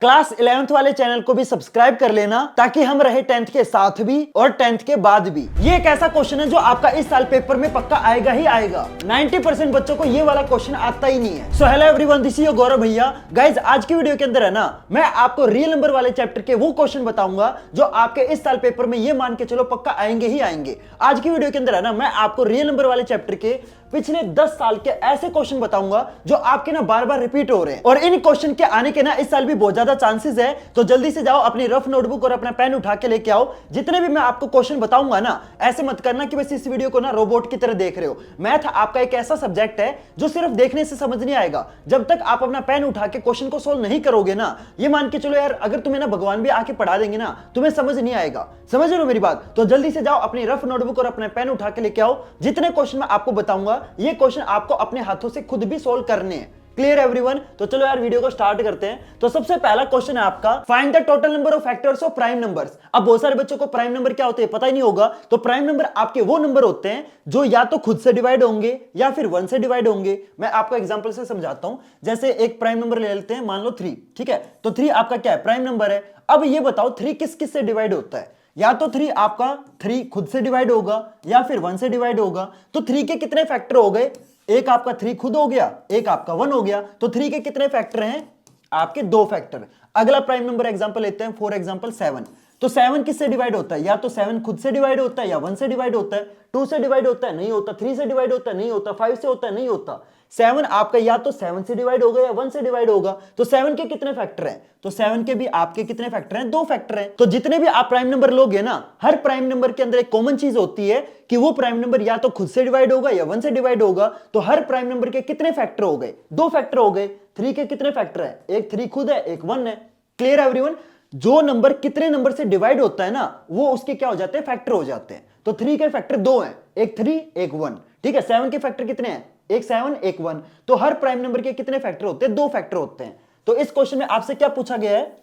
Class 11th वाले channel को भी सब्सक्राइब कर लेना ताकि हम रहे 10th के साथ भी और 10th के बाद भी। ये एक ऐसा क्वेश्चन है जो आपका इस साल पेपर में पक्का आएगा ही आएगा। 90% बच्चों को ये वाला क्वेश्चन आता ही नहीं है। So hello everyone, this is your Gaurav भैया। गाइज, आज की वीडियो के अंदर है ना, मैं आपको रियल नंबर वाले चैप्टर के वो क्वेश्चन बताऊंगा जो आपके इस साल पेपर में ये मान के चलो पक्का आएंगे ही आएंगे। आज की वीडियो के अंदर है ना, मैं आपको रियल नंबर वाले चैप्टर के पिछले 10 साल के ऐसे क्वेश्चन बताऊंगा जो आपके ना बार बार रिपीट हो रहे हैं और इन क्वेश्चन के आने के ना इस साल भी बहुत ज्यादा चांसेस है। तो जल्दी से जाओ, अपनी रफ नोटबुक और अपना पेन उठा के लेके आओ। जितने भी मैं आपको क्वेश्चन बताऊंगा ना, ऐसे मत करना कि बस इस वीडियो को ना रोबोट की तरह देख रहे हो। मैथ आपका एक ऐसा सब्जेक्ट है जो सिर्फ देखने से समझ नहीं आएगा। जब तक आप अपना पेन उठा के क्वेश्चन को सोल्व नहीं करोगे ना, ये मान के चलो यार, अगर तुम्हें ना भगवान भी आके पढ़ा देंगे ना, तुम्हें समझ नहीं आएगा। समझ रहे हो मेरी बात? तो जल्दी से जाओ, अपनी रफ नोटबुक और अपना पेन उठा के लेके आओ। जितने क्वेश्चन मैं आपको बताऊंगा, ये क्वेश्चन आपको अपने हाथों से खुद भी सोल्व करने हैं। Clear everyone? तो चलो यार वीडियो को स्टार्ट करते हैं। तो सबसे पहला क्वेश्चन है आपका, find the total number of factors of prime numbers. अब बहुत सारे बच्चों को प्राइम नंबर क्या होते हैं पता ही नहीं होगा। तो प्राइम नंबर आपके वो नंबर होते हैं जो या तो खुद से डिवाइड होंगे या फिर 1 से डिवाइड होंगे। मैं आपको एग्जांपल से समझाता हूं। जैसे एक प्राइम नंबर ले लेते हैं, मान लो 3, ठीक है? तो 3 आपका क्या है? प्राइम नंबर है। अब ये बताओ 3 किस किस से डिवाइड होता है? या तो 3 आपका 3 खुद से डिवाइड होगा या फिर 1 से डिवाइड होगा। तो 3 के कितने फैक्टर हो गए? एक आपका 3 खुद हो गया, एक आपका 1 हो गया। तो 3 के कितने फैक्टर हैं? आपके 2 फैक्टर। अगला प्राइम नंबर एग्जांपल लेते हैं, फॉर एग्जांपल 7। तो 7 किससे डिवाइड होता है? या तो 7 खुद से डिवाइड होता है या 1 से डिवाइड होता है। 2 से डिवाइड होता है? नहीं होता। 3 से डिवाइड होता है? नहीं होता। 5 से होता है? नहीं होता। 7 आपका या तो 7 से डिवाइड होगा या 1 से डिवाइड होगा। तो 7 के कितने फैक्टर हैं? तो 7 के भी आपके कितने फैक्टर हैं? 2 फैक्टर हैं। तो जितने भी आप प्राइम नंबर लोगे ना, हर प्राइम नंबर के अंदर एक कॉमन चीज होती है कि वो प्राइम नंबर या तो खुद से डिवाइड होगा या 1 से डिवाइड होगा। तो हर प्राइम नंबर के कितने फैक्टर हो गए? 2 फैक्टर हो गए। 3 के कितने फैक्टर है? एक 3 खुद है, एक 1 है। Clear everyone? जो नंबर कितने नंबर से डिवाइड होता है ना, वो उसके क्या हो जाते हैं? फैक्टर हो जाते हैं। तो 3 के फैक्टर 2 हैं, एक 3 एक 1, ठीक है? 7 के फैक्टर कितने हैं? एक 7 एक 1। तो हर प्राइम नंबर के कितने फैक्टर होते हैं? 2 फैक्टर होते हैं। तो इस क्वेश्चन में आपसे क्या पूछा गया है?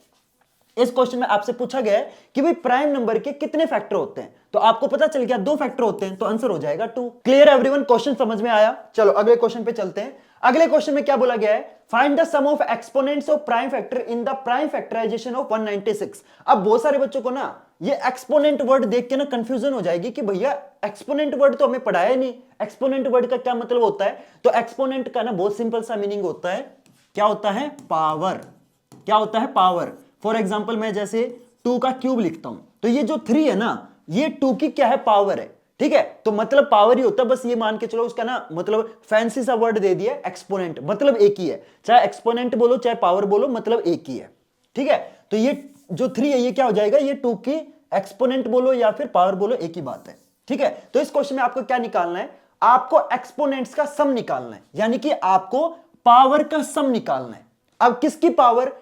इस क्वेश्चन में आपसे पूछा गया है कि भाई प्राइम नंबर के कितने फैक्टर होते हैं। तो आपको पता चल गया 2 फैक्टर होते हैं, तो आंसर हो जाएगा 2। Clear everyone? क्वेश्चन समझ में आया? चलो अगले क्वेश्चन पे चलते हैं। अगले क्वेश्चन में क्या बोला गया है? Find the sum of exponents of prime factor in the prime factorisation of 196। अब बहुत सारे बच्चों को ना ये एक्सपोनेंट वर्ड देख के ना कंफ्यूजन हो जाएगी कि भैया एक्सपोनेंट वर्ड तो हमें पढ़ाया नहीं, एक्सपोनेंट वर्ड का क्या मतलब होता है? तो एक्सपोनेंट का ना बहुत सिंपल सा मीनिंग होता है। क्या होता है? पावर। क्या होता है? पावर। फॉर एग्जाम्पल मैं जैसे 2 का क्यूब लिखता हूं, तो ये जो 3 है ना, ये 2 की क्या है? पावर है। ठीक है? तो मतलब पावर ही होता है। बस ये मान के चलो, उसका ना मतलब फैंसी सा वर्ड दे दिया एक्सपोनेंट, मतलब एक ही है। चाहे एक्सपोनेंट बोलो चाहे पावर बोलो, मतलब एक ही है। ठीक है? तो ये जो 3 है, ये क्या हो जाएगा? ये 2 की एक्सपोनेंट बोलो या फिर पावर बोलो, एक ही बात है। ठीक है? तो इस क्वेश्चन में आपको क्या निकालना है? आपको एक्सपोनेंट्स का सम निकालना है, यानी कि आपको पावर का सम निकालना है। अब किसकी पावर?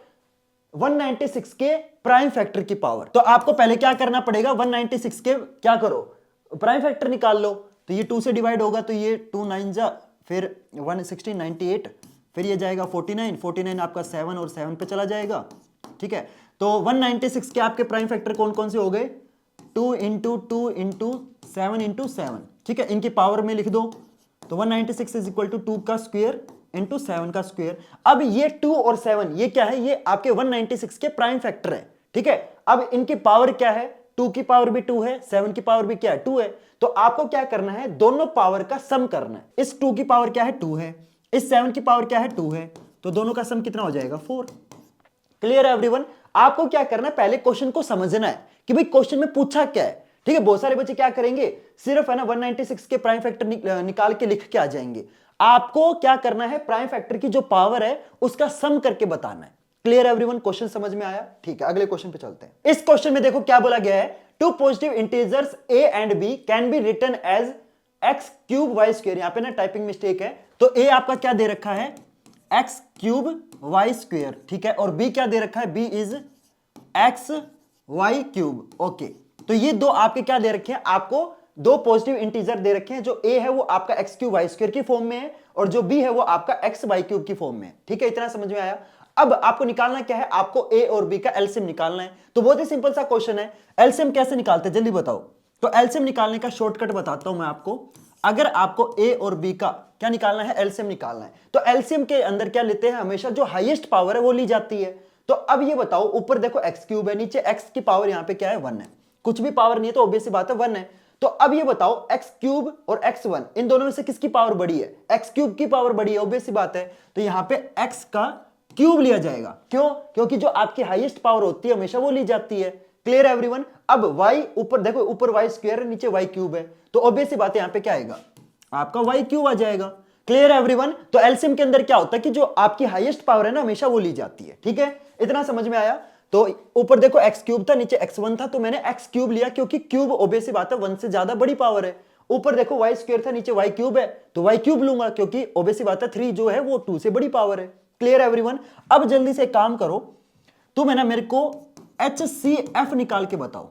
196 के प्राइम फैक्टर की पावर। तो आपको पहले क्या करना पड़ेगा? 196 के क्या करो? प्राइम फैक्टर निकाल लो। तो ये 2 से डिवाइड होगा, तो ये 2 9 जा, फिर 116 98, फिर ये जाएगा 49, 49 आपका 7 और 7 पे चला जाएगा। ठीक है? तो 196 के आपके प्राइम फैक्टर कौन कौन से हो गए? 2 इंटू 2 इंटू 7 इंटू 7। ठीक है? इनकी पावर में लिख दो। तो 196 इज इक्वल टू 2 का स्क्वायर इंटू 7 का स्क्वायर। अब ये 2 और 7 ये क्या है? ये आपके 196 के प्राइम फैक्टर है। ठीक है? अब इनकी पावर क्या है? 2 की पावर भी 2 है, 7 की पावर भी क्या है? 2 है। तो आपको क्या करना है? दोनों पावर का सम करना है। इस 2 की पावर क्या है? 2 है। इस 7 की पावर क्या है? 2 है। तो दोनों का सम कितना हो जाएगा? 4। क्लियर है एवरीवन? आपको क्या करना है? पहले क्वेश्चन को समझना है कि भाई क्वेश्चन में पूछा क्या है। ठीक है? बहुत सारे बच्चे क्या करेंगे? सिर्फ है ना 196 के प्राइम फैक्टर निकाल के लिख के आ जाएंगे। आपको क्या करना है? प्राइम फैक्टर की जो पावर है उसका सम करके बताना है। Clear everyone? क्वेश्चन समझ में आया? ठीक है, अगले क्वेश्चन पे चलते हैं। इस क्वेश्चन में देखो क्या बोला गया है? 2 positive integers a and b can be written as x cube y square. यहां पे ना टाइपिंग मिस्टेक है। तो a आपका क्या दे रखा है? x cube y square. ठीक है? और b क्या दे रखा है? b is x y cube. Okay, तो ये दो आपके क्या दे रखे हैं? आपको 2 पॉजिटिव इंटीजर दे रखे हैं। जो a है वो आपका x क्यूब y स्क्वायर की फॉर्म में है और जो b है वो आपका x y क्यूब की फॉर्म में है। ठीक है? इतना समझ में आया? अब आपको निकालना क्या है? आपको a और b का एलसीएम निकालना है। तो बहुत ही सिंपल सा क्वेश्चन है। एलसीएम कैसे निकालते हैं जल्दी बताओ। तो एलसीएम निकालने का शॉर्टकट बताता हूं मैं आपको। अगर आपको a और b का क्या निकालना है? एलसीएम निकालना है। तो एलसीएम के अंदर क्या लेते हैं? हमेशा जो हाईएस्ट पावर है वो ली जाती है। तो अब ये बताओ, ऊपर देखो एक्स क्यूब है, नीचे एक्स की पावर यहाँ पे क्या है 1 है, कुछ भी पावर नहीं है तो ऑब्वियस सी बात है 1 है। तो अब ये बताओ एक्स क्यूब और एक्स 1 इन दोनों में से किसकी पावर बड़ी है? एक्स क्यूब की पावर बड़ी है, ऑब्वियस सी बात है। तो यहां पे एक्स का क्यूब लिया जाएगा। क्यों? क्योंकि जो आपकी हाईएस्ट पावर होती है हमेशा वो ली जाती है। Clear everyone? अब y ऊपर देखो, ऊपर y स्क्वायर है, नीचे y क्यूब है, तो ऑब्वियस सी बात है यहां पे क्या आएगा? आपका y क्यूब आ जाएगा। Clear everyone? तो एलसीएम के अंदर क्या होता है कि जो आपकी हाईएस्ट पावर है ना हमेशा वो ली जाती है। ठीक है, इतना समझ में आया? तो ऊपर देखो एक्स क्यूब था, नीचे x1 था, तो मैंने एक्स क्यूब लिया क्योंकि क्यूब ऑब्वियस सी बात है 1 से ज्यादा बड़ी पावर है। ऊपर देखो y स्क्वायर था, नीचे y क्यूब है, तो y क्यूब लूंगा क्योंकि ऑब्वियस सी बात है 3 जो है वो 2 से बड़ी पावर है। Clear everyone? अब जल्दी से काम करो, तुम है ना मेरे को HCF निकाल के बताओ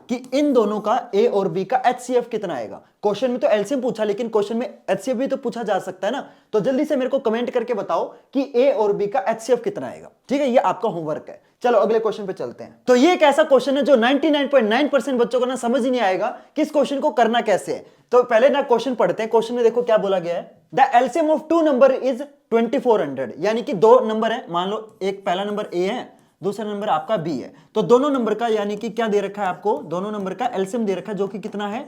कि इन दोनों का A और B का HCF कितना आएगा। क्वेश्चन में तो एलसीएम पूछा, लेकिन क्वेश्चन में HCF भी तो पूछा जा सकता है ना। तो जल्दी से मेरे को कमेंट करके बताओ कि A और B का HCF कितना आएगा। ठीक है, ये आपका होमवर्क है। चलो अगले क्वेश्चन पे चलते हैं। तो ये एक ऐसा क्वेश्चन है जो 99.9% बच्चों को ना समझ ही नहीं आएगा कि इस क्वेश्चन को करना कैसे है। तो पहले ना क्वेश्चन पढ़ते हैं। क्वेश्चन में देखो क्या बोला गया है, the LCM of 2 number is 2400, यानी कि 2 नंबर है, मान लो एक पहला नंबर A है, दूसरा नंबर आपका B है, तो दोनों नंबर का यानी कि क्या दे रखा है आपको, दोनों नंबर का एलसीएम दे रखा है जो कि कितना है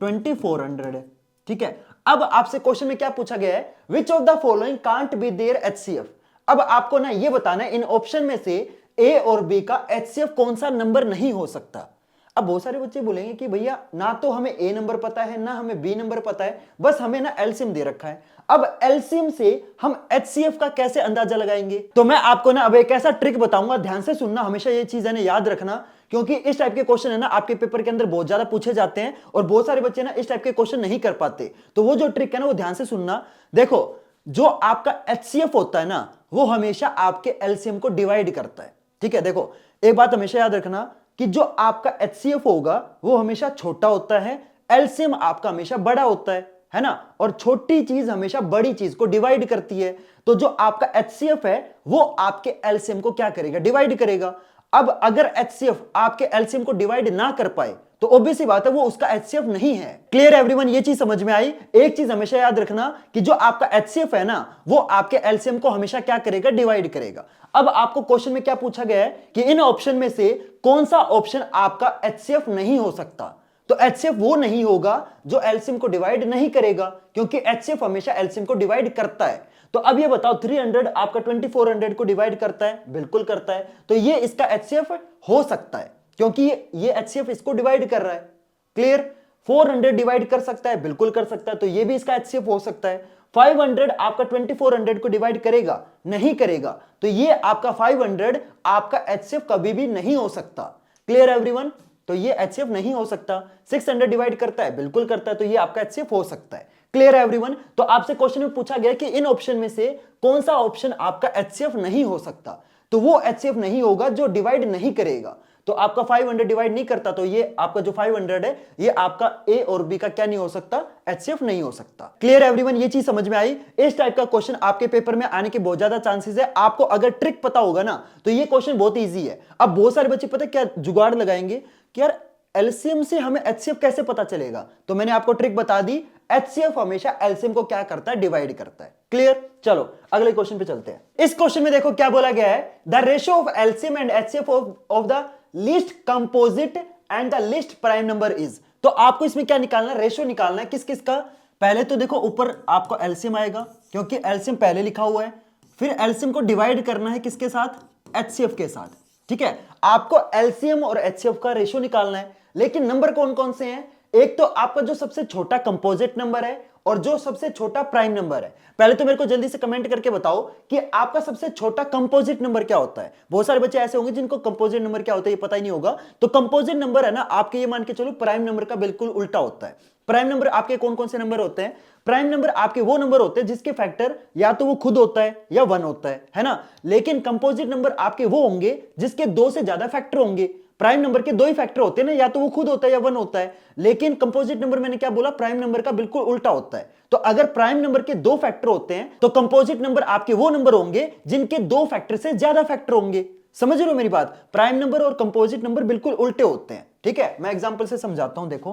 2400 है। ठीक है, अब आपसे क्वेश्चन में क्या पूछा गया है, which of the following can't be their HCF। अब आपको ना ये बताना है इन ऑप्शन में से A और B का HCF कौन सा नंबर नहीं हो सकता। अब बहुत सारे बच्चे बोलेंगे कि भैया ना तो हमें A नंबर पता है ना हमें B नंबर पता है, बस हमें ना एलसीएम दे रखा है। अब एलसीएम से हम HCF का कैसे अंदाजा लगाएंगे? तो मैं आपको ना अब एक ऐसा ट्रिक बताऊंगा, ध्यान से सुनना, हमेशा ये चीज है ना याद रखना, क्योंकि इस टाइप के क्वेश्चन है ना आपके पेपर के अंदर बहुत ज्यादा पूछे जाते हैं और बहुत सारे बच्चे ना इस टाइप के क्वेश्चन नहीं कर पाते। तो वो जो ट्रिक है ना वो ध्यान से सुनना। देखो, जो आपका HCF होता है ना वो हमेशा आपके एलसीएम को डिवाइड करता है। ठीक है, देखो एक बात हमेशा याद रखना कि जो आपका HCF होगा वो हमेशा छोटा होता है, एलसीएम आपका हमेशा बड़ा होता है ना, और छोटी चीज हमेशा बड़ी चीज को डिवाइड करती है। तो जो आपका HCF है वो आपके एलसीएम को क्या करेगा, डिवाइड करेगा। अब अगर HCF आपके एलसीएम को डिवाइड ना कर पाए तो ऑब्वियस सी बात है वो उसका HCF नहीं है। Clear everyone? ये चीज समझ में आई? एक चीज हमेशा याद रखना कि जो आपका HCF है ना वो आपके एलसीएम को हमेशा क्या करेगा, डिवाइड करेगा। अब आपको क्वेश्चन में क्या पूछा गया है कि इन ऑप्शन में से कौन सा ऑप्शन आपका HCF नहीं हो सकता। तो HCF वो नहीं होगा जो एलसीएम को डिवाइड नहीं करेगा, क्योंकि HCF हमेशा एलसीएम को डिवाइड करता है। तो अब ये बताओ 300 आपका 2400 को डिवाइड करता है? बिल्कुल करता है। तो ये इसका HCF हो सकता है क्योंकि ये HCF इसको डिवाइड कर रहा है। क्लियर? 400 डिवाइड कर सकता है? बिल्कुल कर सकता है, तो ये भी इसका HCF हो सकता है। 500 आपका 2400 को डिवाइड करेगा? नहीं करेगा, तो ये आपका 500 आपका HCF कभी भी नहीं हो सकता। Clear everyone? तो ये HCF नहीं हो सकता। 600 डिवाइड करता है? बिल्कुल करता है, तो ये आपका HCF हो सकता है। Clear everyone? तो आपसे क्वेश्चन में पूछा गया कि इन ऑप्शन में से कौन सा ऑप्शन आपका HCF नहीं हो सकता, तो वो HCF नहीं होगा जो डिवाइड नहीं करेगा। तो आपका 500 डिवाइड नहीं करता, तो ये आपका जो 500 है ये आपका A और B का क्या नहीं हो सकता, HCF नहीं हो सकता। Clear everyone? ये चीज समझ में आई? इस टाइप का क्वेश्चन आपके पेपर में आने के बहुत ज्यादा चांसेस है। आपको अगर ट्रिक पता होगा ना तो ये क्वेश्चन बहुत ईजी है। अब बहुत सारे बच्चे पता क्या जुगाड़ लगाएंगे कि यार एलसीएम से हमें HCF कैसे पता चलेगा, तो मैंने आपको ट्रिक बता दी, HCF हमेशा एलसीएम को क्या करता है, डिवाइड करता है। क्लियर? चलो अगले क्वेश्चन पे चलते हैं। इस क्वेश्चन में देखो क्या बोला गया है, the ratio of LCM and HCF of the least composite and the least prime number is. तो आपको इसमें क्या निकालना है, रेशियो निकालना है। किस किस का? पहले तो देखो ऊपर आपको एलसीएम आएगा क्योंकि एलसीएम पहले लिखा हुआ है, फिर एलसीएम को डिवाइड करना है किसके साथ, HCF के साथ। ठीक है, आपको एलसीएम और HCF का रेशियो निकालना है, लेकिन नंबर कौन कौन से हैं? एक तो आपका जो सबसे छोटा कंपोजिट नंबर है और जो सबसे छोटा प्राइम नंबर है। पहले तो मेरे को जल्दी से कमेंट करके बताओ कि आपका सबसे छोटा कंपोजिट नंबर क्या होता है। बहुत सारे बच्चे ऐसे होंगे जिनको कंपोजिट नंबर क्या होता है ये पता ही नहीं होगा। तो कंपोजिट नंबर है ना आपके, ये मान के चलो प्राइम नंबर का बिल्कुल उल्टा होता है। प्राइम नंबर आपके कौन कौन से नंबर होते हैं? प्राइम नंबर आपके वो नंबर होते हैं जिसके फैक्टर या तो वो खुद होता है या 1 होता है ना। लेकिन कंपोजिट नंबर आपके वो होंगे जिसके 2 से ज्यादा फैक्टर होंगे। प्राइम नंबर के 2 ही फैक्टर होते हैं ना, या तो वो खुद होता है या 1 होता है। लेकिन कंपोजिट नंबर मैंने क्या बोला, प्राइम नंबर का बिल्कुल उल्टा होता है। तो अगर प्राइम नंबर के 2 फैक्टर होते हैं तो कंपोजिट नंबर आपके वो नंबर होंगे जिनके 2 फैक्टर से ज्यादा फैक्टर होंगे। समझ रहे हो मेरी बात? प्राइम नंबर और कंपोजिट नंबर बिल्कुल उल्टे होते हैं। ठीक है, मैं एग्जांपल से समझाता हूं। देखो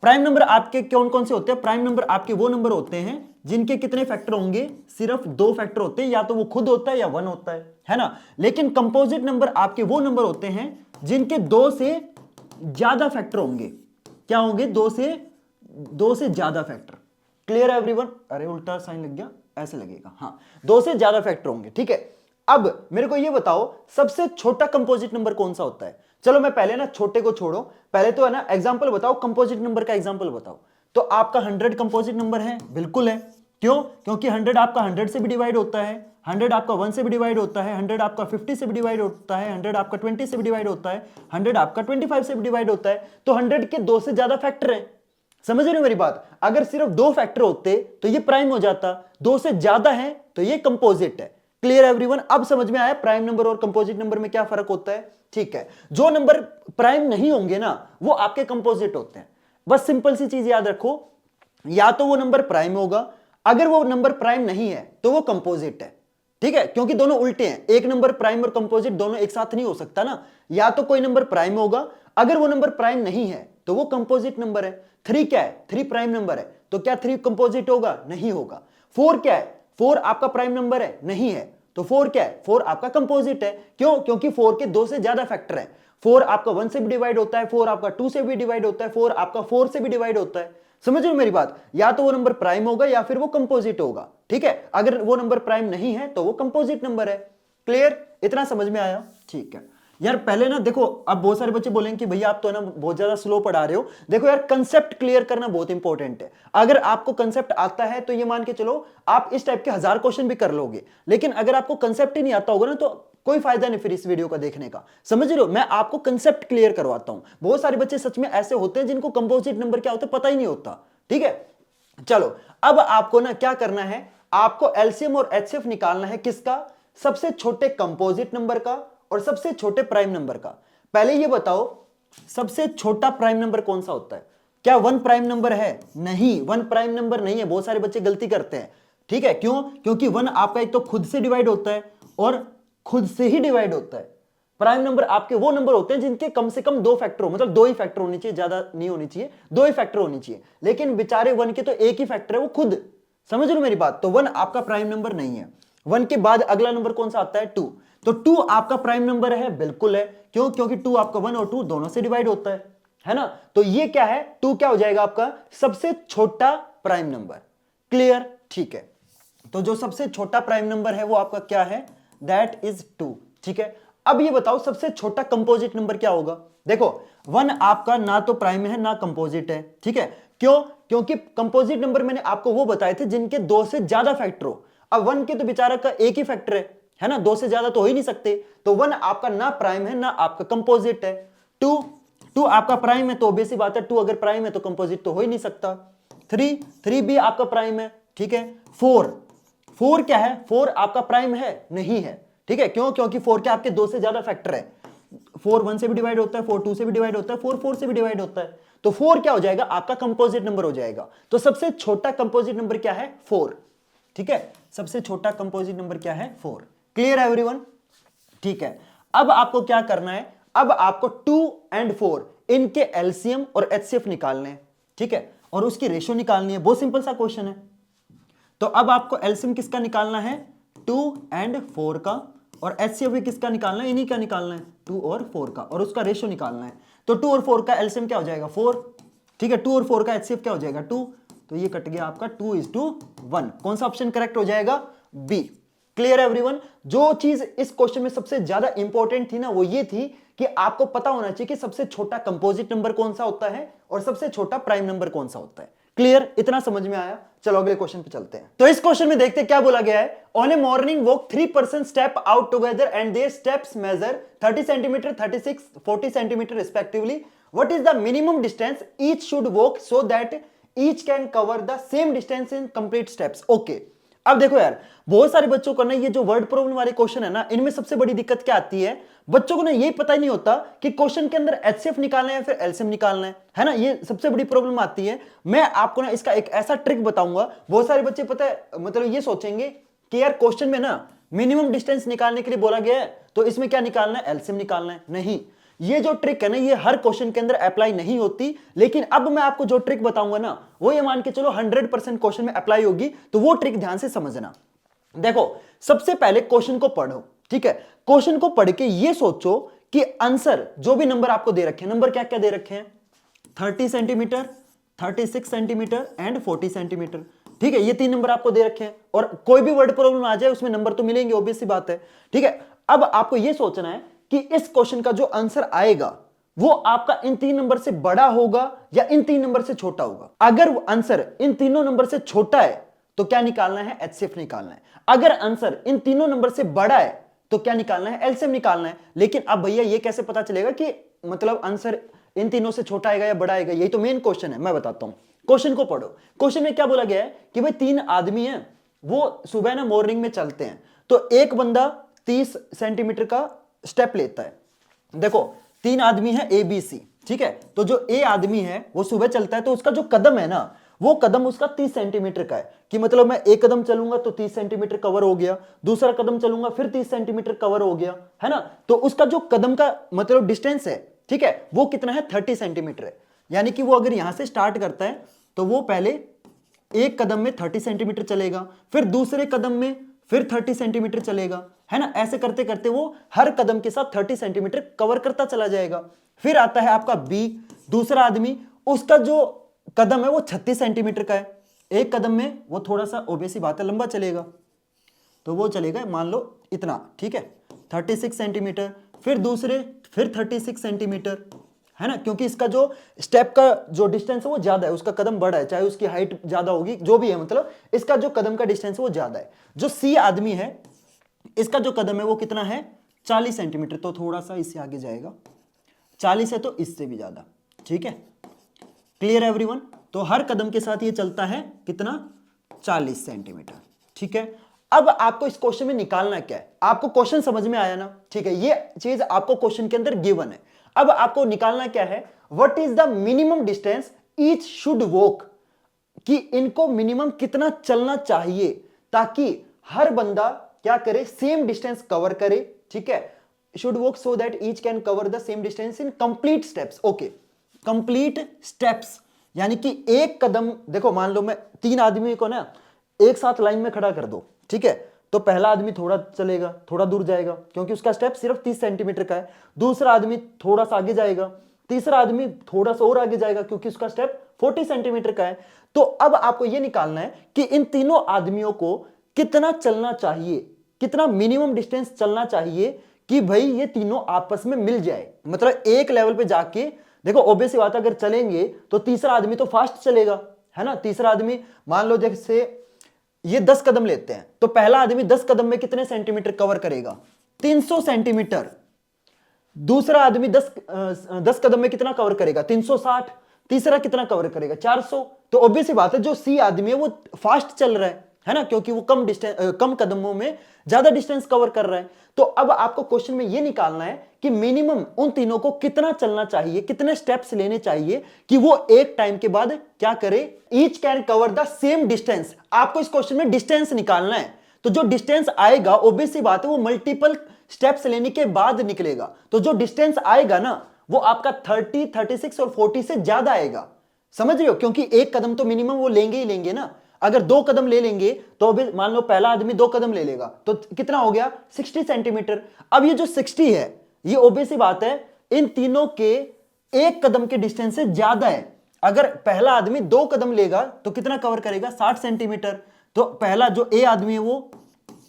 प्राइम नंबर आपके कौन कौन से होते हैं? प्राइम नंबर आपके वो नंबर होते हैं जिनके कितने फैक्टर होंगे, सिर्फ 2 फैक्टर होते हैं, या तो वो खुद होता है या 1 होता है ना। लेकिन कंपोजिट नंबर आपके वो नंबर होते हैं जिनके 2 से ज्यादा फैक्टर होंगे। क्या होंगे? 2 से ज्यादा फैक्टर। क्लियर है एवरीवन? अरे उल्टा साइन लग गया, ऐसे लगेगा, हाँ, 2 से ज्यादा फैक्टर होंगे, ठीक है। अब मेरे को ये बताओ सबसे छोटा कंपोजिट नंबर कौन सा होता है? चलो मैं पहले ना छोटे को छोड़ो, पहले तो है ना एग्जांपल बताओ, कंपोजिट नंबर का एग्जांपल बताओ। तो आपका 100 कंपोजिट नंबर है, बिल्कुल है। क्यों? क्योंकि 100 आपका 100 से भी डिवाइड होता है, 100 आपका 1 से भी डिवाइड होता है, 100 आपका 50 से भी डिवाइड होता है, 100 आपका 20 से भी डिवाइड होता है, 100 आपका 25 से भी डिवाइड होता है। तो 100 के 2 से ज्यादा फैक्टर है। समझ रहे हो मेरी बात? अगर सिर्फ 2 फैक्टर होते तो ये प्राइम हो जाता, 2 से ज्यादा है तो ये कंपोजिट है। Clear everyone? अब समझ में आया प्राइम नंबर और कंपोजिट नंबर में क्या फर्क होता है? ठीक है, जो नंबर प्राइम नहीं होंगे ना वो आपके कंपोजिट होते हैं। बस सिंपल सी चीज याद रखो, या तो वो नंबर प्राइम होगा, अगर वो नंबर प्राइम नहीं है तो वो कंपोजिट है, ठीक है, क्योंकि दोनों उल्टे हैं। एक नंबर प्राइम और कंपोजिट दोनों एक साथ नहीं हो सकता ना। या तो कोई नंबर प्राइम होगा, अगर वो नंबर प्राइम नहीं है तो वो कंपोजिट नंबर है। 3 क्या है? 3 प्राइम नंबर है, तो क्या 3 कंपोजिट होगा? नहीं होगा। 4 क्या है? 4 आपका प्राइम नंबर है, नहीं है, तो 4 क्या है? 4 आपका कंपोजिट है। क्यों? क्योंकि 4 के 2 से ज्यादा फैक्टर है। 4 आपका 1 से भी डिवाइड होता है, 4 आपका 2 से भी डिवाइड होता है, 4 आपका 4 से भी डिवाइड होता है। समझ रहे हो मेरी बात? या तो वो नंबर प्राइम होगा या फिर वो कंपोजिट होगा, ठीक है। अगर वो नंबर प्राइम नहीं है तो वो कंपोजिट नंबर है। क्लियर? इतना समझ में आया? ठीक है यार। पहले ना देखो, अब बहुत सारे बच्चे बोलेंगे कि भैया आप तो है ना बहुत ज्यादा स्लो पढ़ा रहे हो। देखो यार, कंसेप्ट क्लियर करना बहुत इंपॉर्टेंट है। अगर आपको कंसेप्ट आता है तो ये मान के चलो आप इस टाइप के 1000 क्वेश्चन भी कर लोगे, लेकिन अगर आपको कंसेप्ट ही नहीं आता होगा ना तो कोई फायदा नहीं फिर इस वीडियो का देखने का। समझ रहे हो? मैं आपको कंसेप्ट क्लियर करवाता हूं। बहुत सारे बच्चे सच में ऐसे होते हैं जिनको कंपोजिट नंबर क्या होता है पता ही नहीं होता, ठीक है। चलो अब आपको ना क्या करना है, आपको एलसीएम और एचसीएफ निकालना है। किसका? सबसे छोटे कंपोजिट नंबर का और सबसे छोटे प्राइम नंबर का। पहले ये बताओ सबसे छोटा प्राइम नंबर कौन सा होता है? क्या 1 प्राइम नंबर है? नहीं, 1 प्राइम नंबर नहीं है। बहुत सारे बच्चे गलती करते हैं, ठीक है। क्यों? क्योंकि 1 आपका एक तो खुद से डिवाइड होता है और खुद से ही डिवाइड होता है। प्राइम नंबर आपके वो नंबर होते हैं जिनके कम से कम 2 फैक्टर हो, मतलब 2 ही फैक्टर होनी चाहिए, ज्यादा नहीं होनी चाहिए, 2 ही फैक्टर होनी चाहिए। लेकिन बेचारे 1 के तो एक ही फैक्टर है, वो खुद। समझ रहे हो मेरी बात? तो 1 आपका प्राइम नंबर नहीं है। 1 के बाद अगला नंबर कौन सा आता है? 2। तो 2 आपका प्राइम नंबर है, बिल्कुल है। क्यों? क्योंकि 2 आपका 1 और 2 दोनों से डिवाइड होता है ना। तो ये क्या है? 2 क्या हो जाएगा आपका? सबसे छोटा प्राइम नंबर। क्लियर? ठीक है। तो जो सबसे छोटा प्राइम नंबर है वो आपका क्या है? दैट इज 2, ठीक है। अब ये बताओ सबसे छोटा कंपोजिट नंबर क्या होगा? देखो 1 आपका ना तो प्राइम है ना कंपोजिट है, ठीक है। क्यों? क्योंकि कंपोजिट नंबर मैंने आपको वो बताए थे जिनके 2 से ज्यादा फैक्टर हो। अब 1 के तो बेचारा का एक ही फैक्टर है ना, 2 से ज्यादा तो हो ही नहीं सकते। तो 1 आपका ना प्राइम है ना आपका कंपोजिट है। 2 आपका प्राइम है तो ऑब्वियस सी बात है, 2 अगर प्राइम है तो कंपोजिट तो हो ही नहीं सकता। 3 भी आपका प्राइम है, ठीक है। 4 क्या है? 4 आपका प्राइम है? नहीं है, ठीक है। क्यों? क्योंकि 4 के आपके 2 से ज्यादा फैक्टर है। 4 1 से भी डिवाइड होता है, 4 2 से भी डिवाइड होता है, 4 4 से भी डिवाइड होता है। तो 4 क्या हो जाएगा? आपका कंपोजिट नंबर हो जाएगा। तो सबसे छोटा कंपोजिट नंबर क्या है? 4, ठीक है। सबसे छोटा कंपोजिट नंबर क्या है? 4। क्लियर है एवरीवन? ठीक है। अब आपको क्या करना है? अब आपको 2 और 4 इनके एलसीएम और एचसीएफ निकालने हैं, ठीक है, और उसकी रेशो निकालनी है। बहुत सिंपल सा क्वेश्चन है। तो अब आपको एलसीएम किसका निकालना है? 2 और 4 का, और एचसीएफ भी किसका निकालना है? इन्हीं का निकालना है, 2 और 4 का, और उसका रेशो निकालना है। तो 2 और 4 का एलसीएम क्या हो जाएगा? 4, ठीक है। 2 और 4 का एचसीएफ क्या हो जाएगा? 2। तो ये कट गया आपका 2:1। कौन सा ऑप्शन करेक्ट हो जाएगा? बी। Clear everyone? जो चीज इस क्वेश्चन में सबसे ज्यादा इंपॉर्टेंट थी ना वो ये थी कि आपको पता होना चाहिए कि सबसे छोटा कंपोजिट नंबर कौन सा होता है और सबसे छोटा प्राइम नंबर कौन सा होता है। क्लियर? इतना समझ में आया? चलो अगले क्वेश्चन पे चलते हैं। तो इस क्वेश्चन में देखते हैं क्या बोला गया है। On a morning walk 3 person step out together and their steps measure 30 centimetre, 36, 40 centimetre respectively. What is the minimum distance each should walk so that each can cover the same distance in complete steps? Okay. अब देखो यार, बहुत सारे बच्चों को ना ये जो वर्ड प्रॉब्लम वाले क्वेश्चन है ना, इनमें सबसे बड़ी दिक्कत क्या आती है? बच्चों को ना ये पता ही नहीं होता कि क्वेश्चन के अंदर एचसीएफ निकालना है या फिर एलसीएम निकालना है ना। ये सबसे बड़ी प्रॉब्लम आती है। मैं आपको ना इसका एक ऐसा ट्रिक बताऊंगा। बहुत सारे बच्चे पता है मतलब ये सोचेंगे कि यार क्वेश्चन में ना मिनिमम डिस्टेंस निकालने के लिए बोला गया है तो इसमें क्या निकालना है? एलसीएम निकालना है। नहीं, ये जो ट्रिक है ना, ये हर क्वेश्चन के अंदर अप्लाई नहीं होती, लेकिन अब मैं आपको जो ट्रिक बताऊंगा ना, वो ये मान के चलो 100% क्वेश्चन में अप्लाई होगी, तो वो ट्रिक ध्यान से समझना। देखो, सबसे पहले क्वेश्चन को पढ़ो, ठीक है। क्वेश्चन को पढ़ के ये सोचो कि आंसर जो भी नंबर आपको दे रखे हैं, नंबर क्या क्या दे रखे हैं, 30 सेंटीमीटर, 36 सेंटीमीटर एंड 40 सेंटीमीटर, ठीक है। ये 3 नंबर आपको दे रखे हैं, और कोई भी वर्ड प्रॉब्लम आ जाए उसमें नंबर तो मिलेंगे, ऑब्वियस सी बात है, ठीक है। अब आपको यह सोचना है कि इस क्वेश्चन का जो आंसर आएगा वो आपका इन 3 नंबर से बड़ा होगा या इन 3 नंबर से छोटा होगा। अगर आंसर इन तीनों नंबर से छोटा है तो क्या निकालना है, एचसीएफ निकालना है। अगर आंसर इन तीनों नंबर से बड़ा है तो क्या निकालना है, एलसीएम निकालना है। लेकिन अब भैया ये कैसे पता चलेगा कि मतलब आंसर इन तीनों से छोटा आएगा या बड़ा आएगा, यही तो मेन क्वेश्चन है। मैं बताता हूं, क्वेश्चन को पढ़ो। क्वेश्चन में क्या बोला गया है कि भाई 3 आदमी हैं, वो सुबह ना मॉर्निंग में चलते हैं, तो एक बंदा 30 सेंटीमीटर का स्टेप लेता है। देखो 3 आदमी है ए बी सी, ठीक है। तो जो ए आदमी है वो सुबह चलता है, तो उसका जो कदम है ना, वो कदम उसका 30 सेंटीमीटर का है, कि मतलब मैं एक कदम चलूंगा तो 30 सेंटीमीटर कवर हो गया, दूसरा कदम चलूंगा फिर 30 सेंटीमीटर कवर हो गया, है ना। तो उसका जो कदम का मतलब डिस्टेंस है, ठीक है, वो कितना है, 30 सेंटीमीटर है। यानी कि वो अगर यहां से स्टार्ट करता है तो वो पहले एक कदम में 30 सेंटीमीटर चलेगा, फिर दूसरे कदम में फिर 30 सेंटीमीटर चलेगा, है ना। ऐसे करते करते वो हर कदम के साथ 30 सेंटीमीटर कवर करता चला जाएगा। फिर आता है आपका बी, दूसरा आदमी, उसका जो कदम है वो 36 सेंटीमीटर का है। एक कदम में वो थोड़ा सा ओबेसी बात है लंबा चलेगा, तो वो चलेगा मान लो इतना, ठीक है, 36 सेंटीमीटर। फिर दूसरे फिर 36 सेंटीमीटर, है ना, क्योंकि इसका जो स्टेप का जो डिस्टेंस है वो ज्यादा है, उसका कदम बड़ा है, चाहे उसकी हाइट ज्यादा होगी, जो भी है, मतलब इसका जो कदम का डिस्टेंस है वो ज्यादा है। जो सी आदमी है, इसका जो कदम है वो कितना है, 40 सेंटीमीटर, तो थोड़ा सा इससे आगे जाएगा, 40 है तो इससे भी ज्यादा, ठीक है। Clear everyone? तो हर कदम के साथ ये चलता है कितना, 40 सेंटीमीटर, ठीक है। अब आपको इस क्वेश्चन में निकालना क्या है, आपको क्वेश्चन समझ में आया ना, ठीक है, ये चीज आपको क्वेश्चन के अंदर गिवन है। अब आपको निकालना क्या है, what is the minimum distance each should walk, कि इनको मिनिमम कितना चलना चाहिए ताकि हर बंदा क्या करे, सेम डिस्टेंस कवर करे, ठीक है। Should walk so that each can cover the same distance in complete steps. Okay, complete steps यानी कि एक कदम, देखो मान लो मैं 3 आदमी को ना एक साथ लाइन में खड़ा कर दो, ठीक है, तो पहला आदमी थोड़ा चलेगा, थोड़ा दूर जाएगा क्योंकि उसका स्टेप सिर्फ 30 सेंटीमीटर का है, दूसरा आदमी थोड़ा सा आगे जाएगा, तीसरा आदमी थोड़ा सा और आगे जाएगा क्योंकि उसका स्टेप 40 सेंटीमीटर का है। तो अब आपको यह निकालना है कि इन तीनों आदमियों को कितना चलना चाहिए, कितना मिनिमम डिस्टेंस चलना चाहिए कि भाई ये तीनों आपस में मिल जाए। मतलब एक लेवल पे जाके देखो, ऑब्वियस बात है, अगर चलेंगे तो तीसरा आदमी तो फास्ट चलेगा, है ना। तीसरा आदमी मान लो जैसे ये 10 कदम लेते हैं, तो पहला आदमी 10 कदम में कितने सेंटीमीटर कवर करेगा, 300 सेंटीमीटर। दूसरा आदमी 10 कदम में कितना कवर करेगा, 360। तीसरा कितना कवर करेगा, 400। तो ऑब्वियस बात है जो सी आदमी है वो फास्ट चल रहा है ना, क्योंकि वो कम कदमों में ज्यादा डिस्टेंस कवर कर रहा है। तो अब आपको क्वेश्चन में ये निकालना है कि मिनिमम उन तीनों को कितना चलना चाहिए, कितने स्टेप्स लेने चाहिए कि वो एक टाइम के बाद क्या करे, each can cover the same distance. आपको इस क्वेश्चन में डिस्टेंस निकालना है, तो जो डिस्टेंस आएगा ऑब्वियस सी बात है वो मल्टीपल स्टेप्स लेने के बाद निकलेगा। तो जो डिस्टेंस आएगा ना वो आपका 30, 36 और 40 से ज्यादा आएगा, समझ रहे हो, क्योंकि एक कदम तो मिनिमम वो लेंगे ही लेंगे ना। अगर 2 कदम ले लेंगे तो अभी मान लो पहला आदमी 2 कदम ले लेगा तो कितना हो गया, 60 सेंटीमीटर। अब ये जो 60 है ये ऑब्वियस सी बात है इन तीनों के एक कदम के डिस्टेंस से ज्यादा है। अगर पहला आदमी 2 कदम लेगा तो कितना कवर करेगा, 60 सेंटीमीटर। तो पहला जो ए आदमी है वो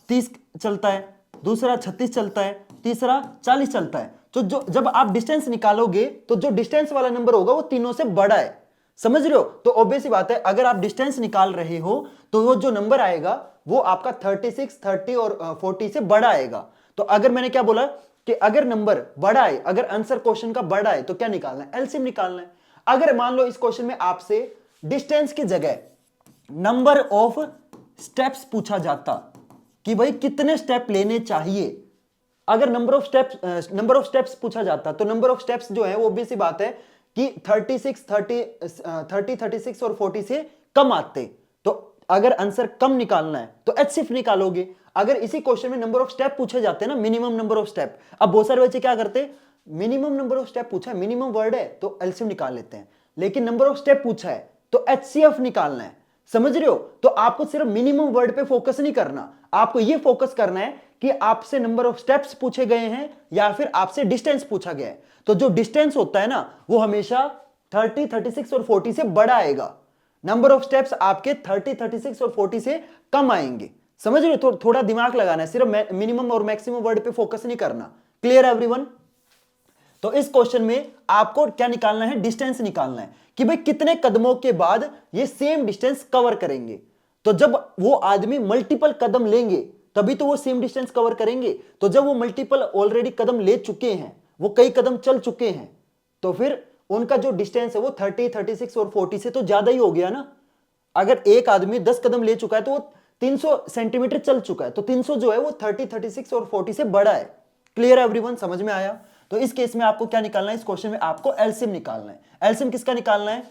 30 चलता है, दूसरा 36 चलता है, तीसरा 40 चलता है। तो जो जब आप डिस्टेंस निकालोगे तो जो डिस्टेंस वाला नंबर होगा वो तीनों से बड़ा है, समझ रहे हो। तो ऑब्वियस बात है अगर आप डिस्टेंस निकाल रहे हो तो वो जो नंबर आएगा वो आपका 36, 30 और 40 से बड़ा आएगा। तो अगर मैंने क्या बोला कि अगर नंबर बड़ा है, अगर आंसर क्वेश्चन का बड़ा है तो क्या निकालना है, एलसीएम निकालना है। अगर मान लो इस क्वेश्चन में आपसे डिस्टेंस की जगह नंबर ऑफ स्टेप्स पूछा जाता कि भाई कितने स्टेप लेने चाहिए, अगर नंबर ऑफ स्टेप्स पूछा जाता तो नंबर ऑफ स्टेप्स जो है वो ऑब्वियस सी बात है कि 36 और 40 से कम आते। तो अगर आंसर कम निकालना है तो एचसीएफ निकालोगे। अगर इसी क्वेश्चन में नंबर ऑफ स्टेप पूछे जाते हैं ना, मिनिमम नंबर ऑफ स्टेप, अब बहुत सारे बच्चे क्या करते, मिनिमम नंबर ऑफ स्टेप पूछा है, मिनिमम वर्ड है तो एलसीएम निकाल लेते हैं, लेकिन नंबर ऑफ स्टेप पूछा है तो एचसीएफ निकालना है। समझ रहे हो? तो आपको सिर्फ मिनिमम वर्ड पे फोकस नहीं करना, आपको ये फोकस करना है कि आपसे नंबर ऑफ स्टेप्स पूछे गए हैं या फिर आपसे डिस्टेंस पूछा गया है। तो जो डिस्टेंस होता है ना वो हमेशा 30, 36 और 40 से बड़ा आएगा। नंबर ऑफ स्टेप्स आपके 30, 36 और 40 से कम आएंगे। समझ रहे हो? थोड़ा दिमाग लगाना है, सिर्फ मिनिमम और मैक्सिमम वर्ड पे फोकस नहीं करना। Clear everyone? तो इस क्वेश्चन में आपको क्या निकालना है? डिस्टेंस निकालना है कि भाई कितने कदमों के बाद ये सेम डिस्टेंस कवर करेंगे। तो जब वो आदमी मल्टीपल कदम लेंगे तभी तो वो सेम डिस्टेंस कवर करेंगे। तो जब वो मल्टीपल ऑलरेडी कदम ले चुके हैं, वो कई कदम चल चुके हैं, तो फिर उनका जो डिस्टेंस है वो 30, 36 और 40 से तो ज्यादा ही हो गया ना। अगर एक आदमी 10 कदम ले चुका है तो वो 300 सेंटीमीटर चल चुका है, तो 300 जो है वो 30, 36 और 40 से बड़ा है। Clear everyone? समझ में आया? तो इस केस में आपको क्या निकालना है? इस क्वेश्चन में आपको एलसीएम निकालना है। एलसीएम किसका निकालना है?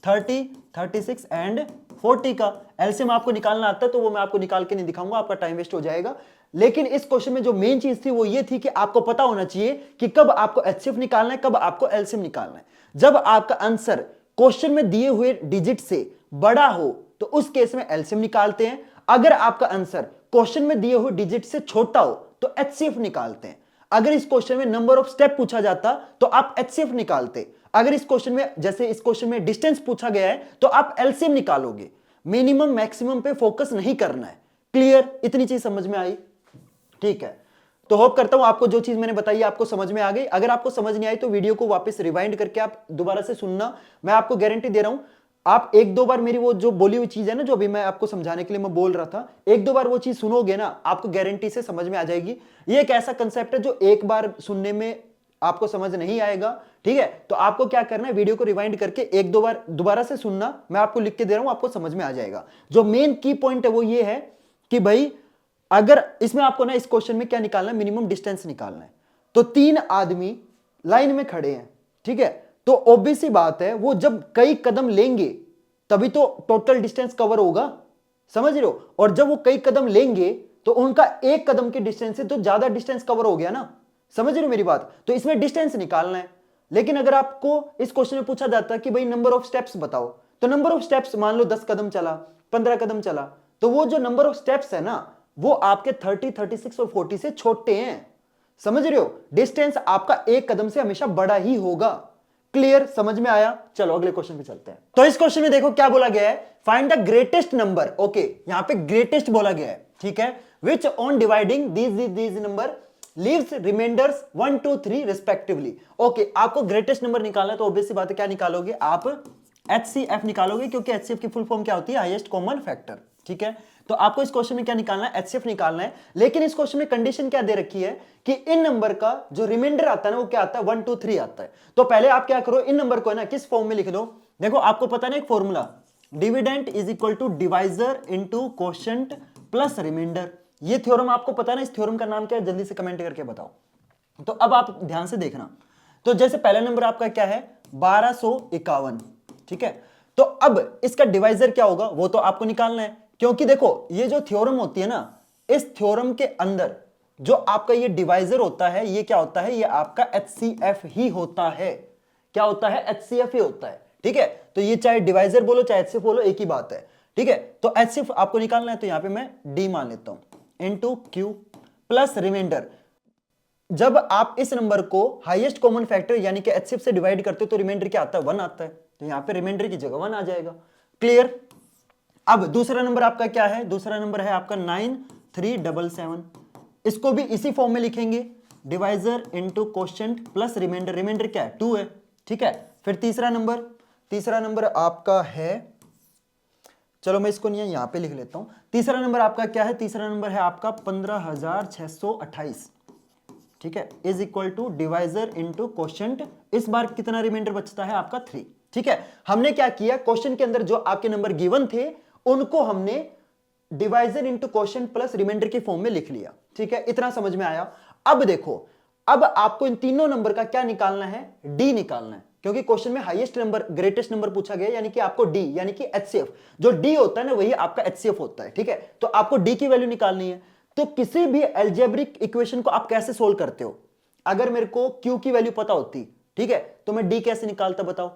30, 36 एंड 40 का एलसीएम आपको निकालना आता है, तो वो मैं आपको निकाल के नहीं दिखाऊंगा, आपका टाइम वेस्ट हो जाएगा। लेकिन इस क्वेश्चन में जो मेन चीज थी वो ये थी कि आपको पता होना चाहिए कि कब आपको एचसीएफ निकालना है, कब आपको एलसीएम निकालना है। जब आपका आंसर क्वेश्चन में दिए हुए डिजिट से बड़ा हो तो उस केस में एलसीएम निकालते हैं। अगर आपका आंसर क्वेश्चन में दिए हुए डिजिट से छोटा हो तो एचसीएफ निकालते हैं। अगर इस क्वेश्चन में नंबर ऑफ स्टेप पूछा जाता तो आप एचसीएफ निकालते। अगर इस क्वेश्चन में, जैसे इस क्वेश्चन में डिस्टेंस पूछा गया है, तो आप एलसीएम निकालोगे। मिनिमम मैक्सिमम पे फोकस नहीं करना है। क्लियर? इतनी चीज समझ में आई? ठीक है, तो होप करता हूं आपको जो चीज मैंने बताई आपको समझ में आ गई। अगर आपको समझ नहीं आई तो वीडियो को वापस रिवाइंड करके आप दोबारा से सुनना। मैं आपको गारंटी दे रहा हूं, आप एक दो बार मेरी वो जो बोली हुई चीज है ना, जो अभी मैं आपको समझाने के लिए मैं बोल रहा था, एक दो बार वो चीज सुनोगे ना, आपको गारंटी से समझ में आ जाएगी। ये एक ऐसा कंसेप्ट है जो एक बार सुनने में आपको समझ नहीं आएगा। ठीक है, तो आपको क्या करना है? वीडियो को रिवाइंड करके एक दो बार दोबारा से सुनना। मैं आपको लिख के दे रहा हूं, आपको समझ में आ जाएगा। जो मेन की पॉइंट है वो ये है कि भाई अगर इसमें आपको ना इस क्वेश्चन में क्या निकालना है? मिनिमम डिस्टेंस निकालना है। तो 3 आदमी लाइन में खड़े हैं, ठीक है, तो ऑब्वियस सी बात है वो जब कई कदम लेंगे तभी तो टोटल डिस्टेंस कवर होगा। समझ रहे हो? और जब वो कई कदम लेंगे तो उनका एक कदम के डिस्टेंस से तो ज्यादा डिस्टेंस कवर हो गया ना। समझ रहे हो मेरी बात? तो इसमें डिस्टेंस निकालना है। लेकिन अगर आपको इस क्वेश्चन में पूछा जाता है कि भाई नंबर ऑफ स्टेप्स बताओ, तो नंबर ऑफ स्टेप्स मान लो 10 कदम चला, 15 कदम चला, तो वो जो नंबर ऑफ स्टेप्स है ना वो आपके 30, 36 और 40 से छोटे हैं। समझ रहे हो? डिस्टेंस आपका एक कदम से हमेशा बड़ा ही होगा। क्लियर? समझ में आया? चलो अगले क्वेश्चन पे चलते हैं। तो इस क्वेश्चन में देखो क्या बोला गया है? Find the greatest number. Okay, यहां पे ग्रेटेस्ट बोला गया है, ठीक है, which on dividing these number leaves remainders 1, 2, 3 respectively. Okay, आपको ग्रेटेस्ट नंबर निकालना है तो ऑब्वियस सी बात है क्या निकालोगे? आप एचसीएफ निकालोगे, क्योंकि एचसीएफ की फुल फॉर्म क्या होती है? Highest common factor. ठीक है, तो आपको इस क्वेश्चन में क्या निकालना है? एचसीएफ निकालना है। लेकिन इस क्वेश्चन में कंडीशन क्या दे रखी है कि इन नंबर का जो रिमाइंडर आता है ना वो क्या आता है? 1, 2, 3 आता है। तो पहले आप क्या करो, इन नंबर को है ना किस फॉर्म में लिख लो। देखो आपको पता है ना एक formula, dividend is equal to divisor into quotient plus remainder. ये थ्योरम आपको पता है ना? इस थ्योरम का नाम क्या है? जल्दी से कमेंट करके बताओ। तो अब आप ध्यान से देखना। तो जैसे पहला नंबर आपका क्या है? 1251। ठीक है, तो अब इसका डिवाइजर क्या होगा वो तो आपको निकालना है। क्योंकि देखो ये जो थ्योरम होती है ना, इस थ्योरम के अंदर जो आपका ये डिवाइजर होता है ये क्या होता है? ये आपका एचसीएफ ही होता है। क्या होता है? एचसीएफ ही होता है। ठीक है, तो ये चाहे डिवाइजर बोलो चाहे एचसीएफ बोलो एक ही बात है। ठीक है, तो एचसीएफ आपको निकालना है, तो यहां पे मैं डी मान लेता हूं इनटू क्यू प्लस रिमाइंडर। जब आप इस नंबर को हाईएस्ट कॉमन फैक्टर यानी कि एचसीएफ से डिवाइड करते हो तो रिमाइंडर क्या आता है? 1 आता है, तो यहां पे रिमाइंडर की जगह 1 आ जाएगा। क्लियर? अब दूसरा नंबर आपका क्या है? दूसरा नंबर है आपका 9377। इसको भी इसी फॉर्म में लिखेंगे, divisor into quotient plus remainder. Remainder क्या है? 2 है। ठीक है, फिर तीसरा नंबर आपका है, चलो मैं इसको नहीं यहां पे लिख लेता हूं। तीसरा नंबर आपका क्या है? तीसरा नंबर है आपका 15628। ठीक है, is equal to divisor into quotient. इस बार कितना रिमाइंडर बचता है आपका? 3। ठीक है, हमने क्या किया, क्वेश्चन के अंदर जो आपके नंबर गिवन थे उनको हमने divisor into quotient plus remainder के फॉर्म में लिख लिया। ठीक है, इतना समझ में आया? अब देखो, अब आपको इन तीनों नंबर का क्या निकालना है? डी निकालना है, क्योंकि क्वेश्चन में हाईएस्ट नंबर ग्रेटेस्ट नंबर पूछा गया, यानी कि आपको डी यानी कि एचसीएफ, जो डी होता है ना वही आपका एचसीएफ होता है। ठीक है, तो आपको डी की वैल्यू निकालनी है। तो किसी भी अलजेब्रिक इक्वेशन को आप कैसे सोल्व करते हो? अगर मेरे को क्यू की वैल्यू पता होती, ठीक है, तो मैं डी कैसे निकालता बताओ?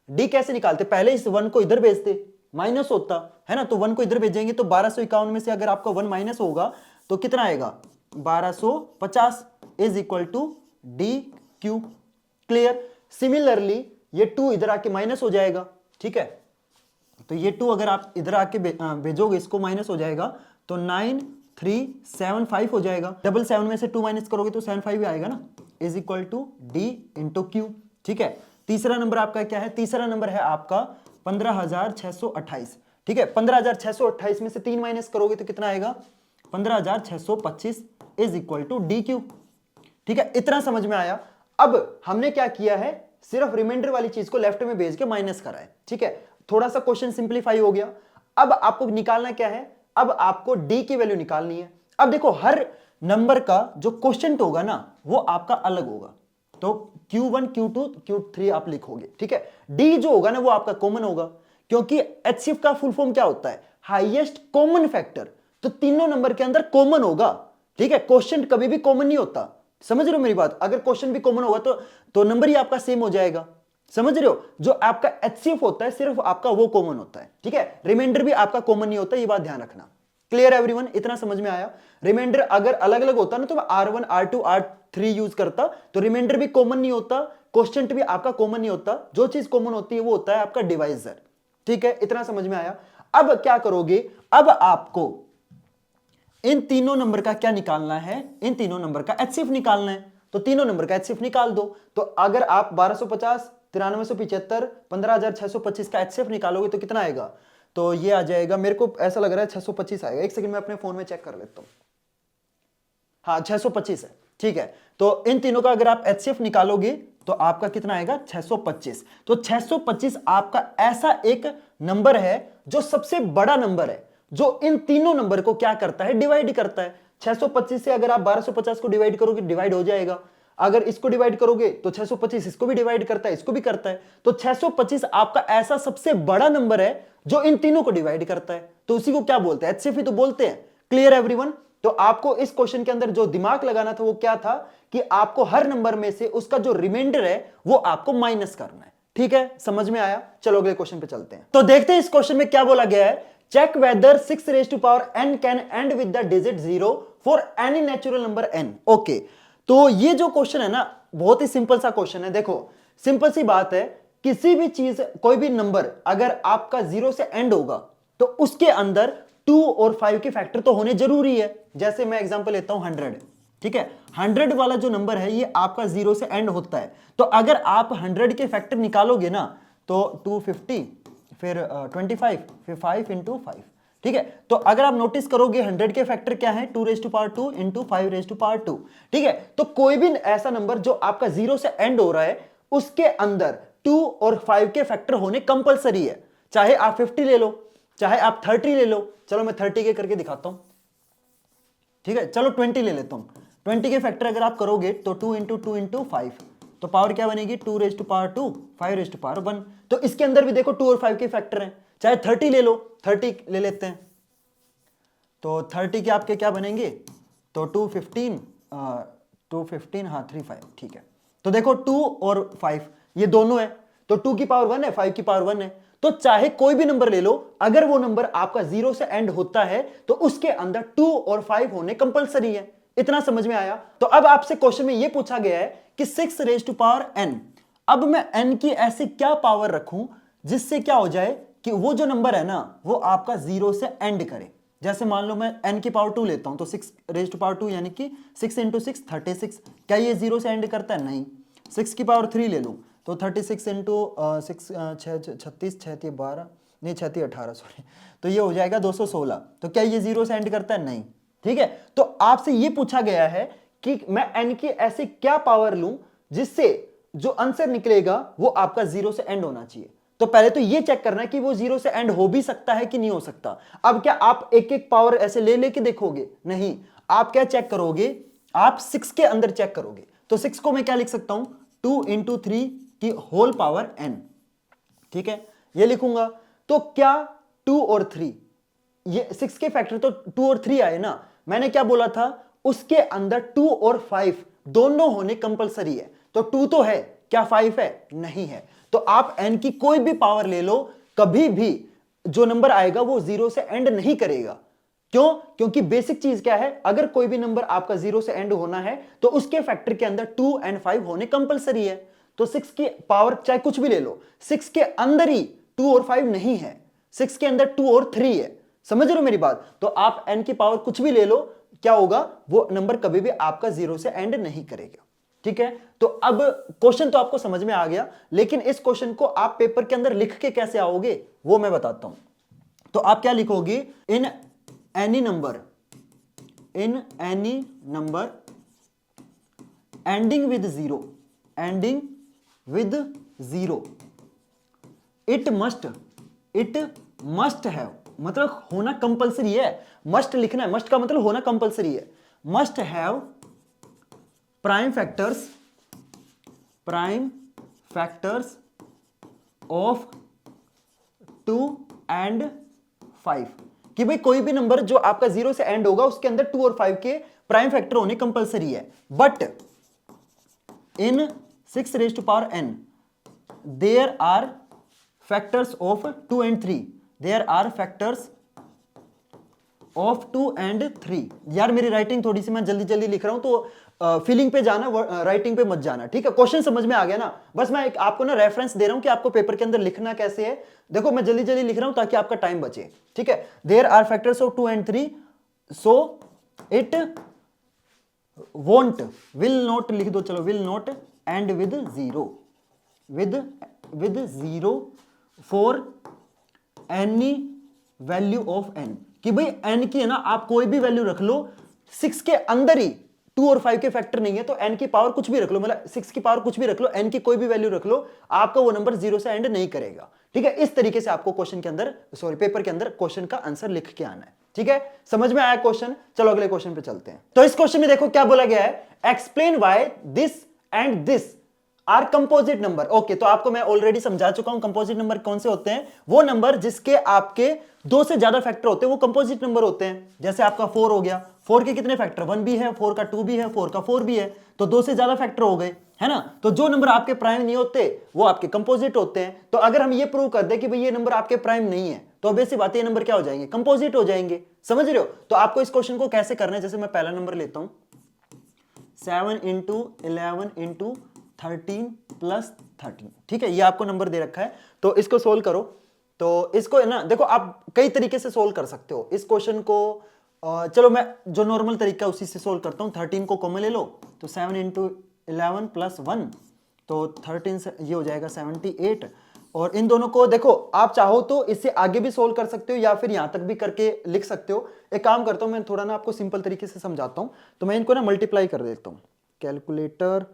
डी कैसे निकालते? पहले इस 1 को इधर भेजते, माइनस होता है ना, तो 1 को इधर भेजेंगे तो 1251 में से अगर आपका 1 माइनस होगा तो कितना आएगा? 1250 is equal to D Q. Clear? Similarly ये 2 इधर आके माइनस हो जाएगा, ठीक है, तो ये 2 अगर आप इधर आके भेजोगे इसको माइनस हो जाएगा तो 9375 हो जाएगा। 77 में से 2 माइनस करोगे तो 75 ही आएगा ना, is equal to D into Q. ठीक है, तीसरा नंबर आपका क्या है? तीसरा नंबर है आपका 15628। ठीक है, 15628 में से 3 माइनस करोगे तो कितना आएगा? 15625 is equal to D Q. ठीक है, इतना समझ में आया। अब हमने क्या किया है? सिर्फ रिमाइंडर वाली चीज को लेफ्ट में भेज के माइनस करा है। ठीक है, थोड़ा सा क्वेश्चन सिंप्लीफाई हो गया। अब आपको निकालना क्या है? अब आपको डी की वैल्यू निकालनी है। अब देखो, हर नंबर का जो क्वोशिएंट होगा ना वो आपका अलग होगा, तो Q1 Q2 Q3 आप लिखोगे। ठीक है, डी जो होगा ना वो आपका कॉमन होगा, क्योंकि एचसीएफ का फुल फॉर्म क्या होता है? Highest common factor. तो तीनों नंबर के अंदर कॉमन होगा। ठीक है, क्वोशिएंट कभी भी कॉमन नहीं होता। समझ रहे हो मेरी बात? अगर क्वेश्चन भी कॉमन होगा तो नंबर ही आपका सेम हो जाएगा। समझ रहे हो? जो आपका एचसीएफ होता है सिर्फ आपका वो कॉमन होता है। ठीक है, रिमाइंडर भी आपका कॉमन नहीं होता, ये बात ध्यान रखना। Clear everyone? इतना समझ में आया? रिमाइंडर अगर अलग अलग होता ना तो मैं R1 R2 R3 यूज करता, तो रिमाइंडर भी कॉमन नहीं होता, क्वोशिएंट भी आपका कॉमन नहीं होता। जो चीज कॉमन होती है वो होता है आपका डिवाइजर। ठीक है, इतना समझ में आया? अब क्या करोगे? अब आपको इन तीनों नंबर का क्या निकालना है? इन तीनों नंबर का एचसीएफ निकालना है। तो तीनों नंबर का एचसीएफ निकाल दो। तो अगर आप 1250, 9375, 15625 का एचसीएफ निकालोगे तो कितना आएगा? तो ये आ जाएगा, मेरे को ऐसा लग रहा है 625 आएगा। एक सेकंड में अपने फोन में चेक कर लेता हूं। हाँ, 625 है। ठीक है, तो इन तीनों का अगर आप एचसीएफ निकालोगे तो आपका कितना आएगा? 625। तो 625 आपका ऐसा एक नंबर है जो सबसे बड़ा नंबर है, जो इन तीनों नंबर को क्या करता है? डिवाइड करता है। 625 से अगर आप 1250 को डिवाइड करोगे डिवाइड हो जाएगा। अगर इसको डिवाइड करोगे तो 625 इसको भी डिवाइड करता है, इसको भी करता है। तो 625 आपका ऐसा सबसे बड़ा नंबर है जो इन तीनों को डिवाइड करता है, तो उसी को क्या बोलते हैं? एचसीएफ ही तो बोलते हैं। Clear everyone? तो आपको इस क्वेश्चन के अंदर जो दिमाग लगाना था वो क्या था कि आपको हर नंबर में से उसका जो रिमाइंडर है वो आपको माइनस करना है। ठीक है, समझ में आया? चलो अगले क्वेश्चन पे चलते हैं। तो देखते हैं इस क्वेश्चन में क्या बोला गया है। Check whether 6 raised to power n can end with the digit 0 for any natural number n। Okay, तो ये जो क्वेश्चन है ना बहुत ही सिंपल सा क्वेश्चन है। देखो, सिंपल सी बात है, किसी भी चीज, कोई भी नंबर अगर आपका 0 से एंड होगा तो उसके अंदर 2 और 5 के फैक्टर तो होने जरूरी है। जैसे मैं एग्जांपल लेता हूं 100। ठीक है, 100 वाला जो नंबर है ये आपका 0 से एंड होता है। तो अगर आप 100 के फैक्टर निकालोगे ना तो 250, फिर 25, फिर 5 इंटू 5। ठीक है, तो अगर आप नोटिस करोगे 100 के फैक्टर क्या है? 2 raised to power 2 into 5 raised to power 2। ठीक है, तो कोई भी ऐसा नंबर जो आपका 0 से एंड हो रहा है उसके अंदर 2 और 5 के फैक्टर होने कंपलसरी है। चाहे आप 50 ले लो, चाहे आप 30 ले लो। चलो मैं 30 के करके दिखाता हूं। ठीक है, चलो 20 ले लेता हूं। 20 के फैक्टर अगर आप करोगे तो 2 इंटू 2 इंटू 5, तो पावर क्या बनेगी? 2 raised to power 2, 5 raised to power 1। तो इसके अंदर भी देखो 2 और 5 के फैक्टर हैं। चाहे 30 ले लो, 30 ले लेते हैं, तो 30 के आपके क्या बनेंगे? तो 215, 215, हाँ 35। ठीक है, तो देखो 2 और 5 ये दोनों है, तो 2 की पावर 1 है, 5 की पावर 1 है। तो चाहे कोई भी नंबर ले लो, अगर वो नंबर आपका 0 से एंड होता है तो उसके अंदर 2 और 5 होने कंपलसरी है। इतना समझ में आया? तो अब आपसे क्वेश्चन में ये पूछा गया है कि 6 raised to power n, अब मैं n की ऐसी क्या पावर रखूं जिससे क्या हो जाए कि वो जो नंबर है ना वो आपका 0 से एंड करे। जैसे मान लो मैं n की पावर 2 लेता हूं, तो 6 raised to power 2 यानी कि 6 इंटू 6 36। क्या ये 0 से एंड करता है? नहीं। 6 की पावर 3 ले लूं तो 36 इंटू 6, 36, 6 12, नहीं 6 18, सॉरी, तो ये हो जाएगा 216। तो क्या ये 0 से एंड करता है? नहीं। ठीक है, तो आपसे ये पूछा गया है कि मैं n की ऐसी क्या पावर लूं जिससे जो आंसर निकलेगा वो आपका 0 से एंड होना चाहिए। तो पहले तो ये चेक करना है कि वो 0 से एंड हो भी सकता है कि नहीं हो सकता। अब क्या आप एक एक पावर ऐसे ले लेके देखोगे? नहीं, आप क्या चेक करोगे? आप 6 के अंदर चेक करोगे। तो 6 को मैं क्या लिख सकता हूं? 2 इंटू 3 की होल पावर n। ठीक है, ये लिखूंगा। तो क्या 2 और 3, ये 6 के फैक्टर तो 2 और 3 आए ना। मैंने क्या बोला था? उसके अंदर 2 और 5 दोनों होने कंपलसरी है। तो 2 तो है, क्या 5 है? नहीं है। तो आप n की कोई भी पावर ले लो, कभी भी जो नंबर आएगा वो 0 से एंड नहीं करेगा। क्यों? क्योंकि बेसिक चीज क्या है, अगर कोई भी नंबर आपका 0 से एंड होना है तो उसके फैक्टर के अंदर 2 और 5 होने कंपलसरी है। तो 6 की पावर चाहे कुछ भी ले लो, 6 के अंदर ही 2 और 5 नहीं है, 6 के अंदर 2 और 3 है। समझ रहे हो मेरी बात? तो आप n की पावर कुछ भी ले लो, क्या होगा, वो नंबर कभी भी आपका 0 से एंड नहीं करेगा। ठीक है, तो अब क्वेश्चन तो आपको समझ में आ गया, लेकिन इस क्वेश्चन को आप पेपर के अंदर लिख के कैसे आओगे वो मैं बताता हूं। तो आप क्या लिखोगे, in any number ending with zero it must have, मतलब होना कंपलसरी है, मस्ट लिखना है, मस्ट का मतलब होना कंपलसरी है, must have prime factors of 2 and 5, कि भाई कोई भी नंबर जो आपका 0 से एंड होगा उसके अंदर 2 और 5 के प्राइम फैक्टर होने कंपलसरी है। But in 6 raised to power n there are factors of 2 and 3, there are factors of 2 and 3। यार मेरी राइटिंग थोड़ी सी मैं जल्दी लिख रहा हूं, तो फीलिंग पे जाना, राइटिंग पे मत जाना। ठीक है, क्वेश्चन समझ में आ गया ना? बस मैं एक आपको ना रेफरेंस दे रहा हूं कि आपको पेपर के अंदर लिखना कैसे है। देखो मैं जल्दी लिख रहा हूं ताकि आपका टाइम बचे। ठीक है, there are factors of 2 and 3, so it won't, will not लिख दो, चलो will not end with zero for any value of n, कि भाई n की है ना, आप कोई भी वैल्यू रख लो, 6 के अंदर ही 2 और 5 के फैक्टर नहीं है, तो n की पावर कुछ भी रख लो, मतलब 6 की पावर कुछ भी रख लो, n की कोई भी वैल्यू रख लो, आपका वो नंबर 0 से एंड नहीं करेगा। ठीक है, इस तरीके से आपको क्वेश्चन के अंदर, सॉरी पेपर के अंदर क्वेश्चन का आंसर लिख के आना है। ठीक है, समझ में आया क्वेश्चन? चलो अगले क्वेश्चन पे चलते हैं। तो इस क्वेश्चन में देखो क्या बोला गया है, explain why this and this are composite number. Okay, तो आपको मैं ऑलरेडी समझा चुका हूं कंपोजिट नंबर कौन से होते हैं। वो नंबर जिसके आपके 2 से ज्यादा फैक्टर होते हैं वो कंपोजिट नंबर होते हैं। जैसे आपका 4 हो गया, 4 के कितने फैक्टर, 1 भी है, 4 का 2 भी है, 4 का 4 भी है, तो 2 से ज्यादा फैक्टर हो गए, है ना? तो जो नंबर आपके प्राइम नहीं होते वो आपके कंपोजिट होते हैं। तो अगर हम ये प्रूव कर दें कि भाई ये नंबर आपके प्राइम नहीं है, तो ऑब्वियस बात है ये नंबर क्या हो जाएंगे, कंपोजिट हो जाएंगे। समझ रहे हो? तो आपको इस क्वेश्चन को कैसे करना है, जैसे मैं पहला नंबर लेता हूं, 7 × 11 × 13 + 13। ठीक है, ये आपको नंबर दे रखा है, तो इसको सोल्व करो। तो इसको है ना, देखो आप कई तरीके से सोल्व कर सकते हो इस क्वेश्चन को। चलो मैं जो नॉर्मल तरीका उसी से सोल्व करता हूं। 13 को कॉमन ले लो, तो 7 × 11 + 1, तो 13 से ये हो जाएगा 78। और इन दोनों को देखो, आप चाहो तो इससे आगे भी सोल्व कर सकते हो या फिर यहां तक भी करके लिख सकते हो। एक काम करता हूं, मैं थोड़ा ना आपको सिंपल तरीके से समझाता हूं। तो मैं इनको ना मल्टीप्लाई कर देता हूं, कैलकुलेटर,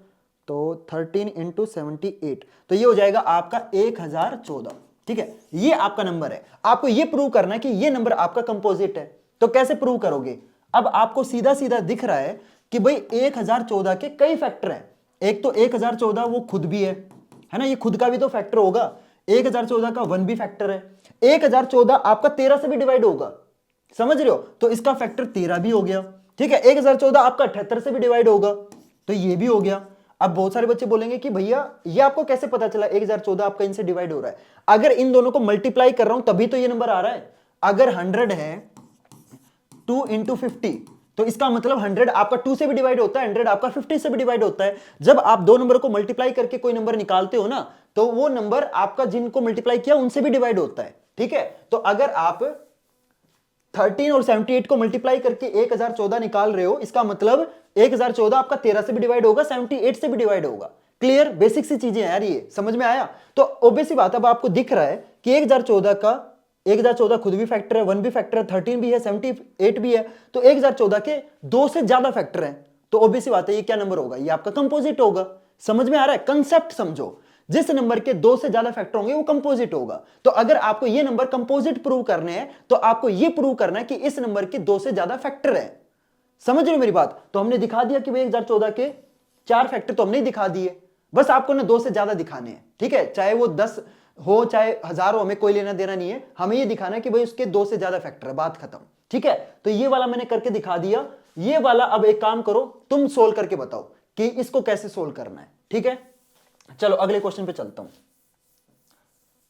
तो 13 × 78, तो ये हो जाएगा आपका 1014। ठीक है, ये आपका नंबर है। आपको ये प्रूव करना है कि ये नंबर आपका कंपोजिट है। तो कैसे प्रूव करोगे? अब आपको सीधा दिख रहा है कि भाई 1014 के कई फैक्टर हैं। एक तो 1014 वो खुद भी है ना, ये खुद का भी तो फैक्टर होगा। 1014 का 1 भी फैक्टर है। 1014 आपका 13 से भी डिवाइड होगा, समझ रहे हो? तो इसका फैक्टर 13 भी हो गया। ठीक है, 1014 आपका 78 से भी डिवाइड होगा, तो ये भी हो गया। अब बहुत सारे बच्चे बोलेंगे कि भैया ये आपको कैसे पता चला 1014 आपका इनसे डिवाइड हो रहा है? अगर इन दोनों को मल्टीप्लाई कर रहा हूं तभी तो ये नंबर आ रहा है। अगर 100 है 2 × 50, तो इसका मतलब 100 आपका 2 से भी डिवाइड होता है, 100 आपका 50 से भी डिवाइड होता है। जब आप दो नंबर को मल्टीप्लाई करके कोई नंबर निकालते हो ना, तो वो नंबर आपका जिनको मल्टीप्लाई किया उनसे भी डिवाइड होता है। ठीक है, तो अगर आप 13 और 78 को मल्टीप्लाई करके 1014 निकाल रहे हो, इसका मतलब 1014 आपका 13 से भी डिवाइड होगा, 78 से भी डिवाइड होगा। क्लियर? बेसिक सी चीजें यार, ये समझ में आया? तो ऑब्वियस सी बात, अब आपको दिख रहा है कि 1014 खुद भी फैक्टर है, 1 भी फैक्टर है, 13 भी है, 78 भी है, तो 1014 के 2 से ज्यादा फैक्टर हैं। तो ऑब्वियस सी बात है, ये क्या नंबर होगा? ये आपका कंपोजिट होगा। समझ में आ रहा है? कंसेप्ट समझो, जिस नंबर के 2 से ज्यादा फैक्टर होंगे वो कंपोजिट होगा। तो अगर आपको ये नंबर कंपोजिट प्रूव करने हैं, तो आपको ये प्रूव करना है कि इस नंबर के 2 से ज्यादा फैक्टर है। समझ रहे हो मेरी बात? तो हमने दिखा दिया कि भाई 1014 के 4 फैक्टर तो हमने ही दिखा दिए, बस आपको ना 2 से ज्यादा दिखाने हैं। ठीक है, चाहे वो 10 हो चाहे 1000 हो, हमें कोई लेना देना नहीं है। हमें ये दिखाना है कि भाई उसके 2 से ज्यादा फैक्टर है, बात खत्म। ठीक है, तो ये वाला मैंने करके दिखा दिया। ये वाला अब एक काम करो, तुम सोल्व करके बताओ कि इसको कैसे सोल्व करना है। ठीक है, चलो अगले क्वेश्चन पे चलता हूं।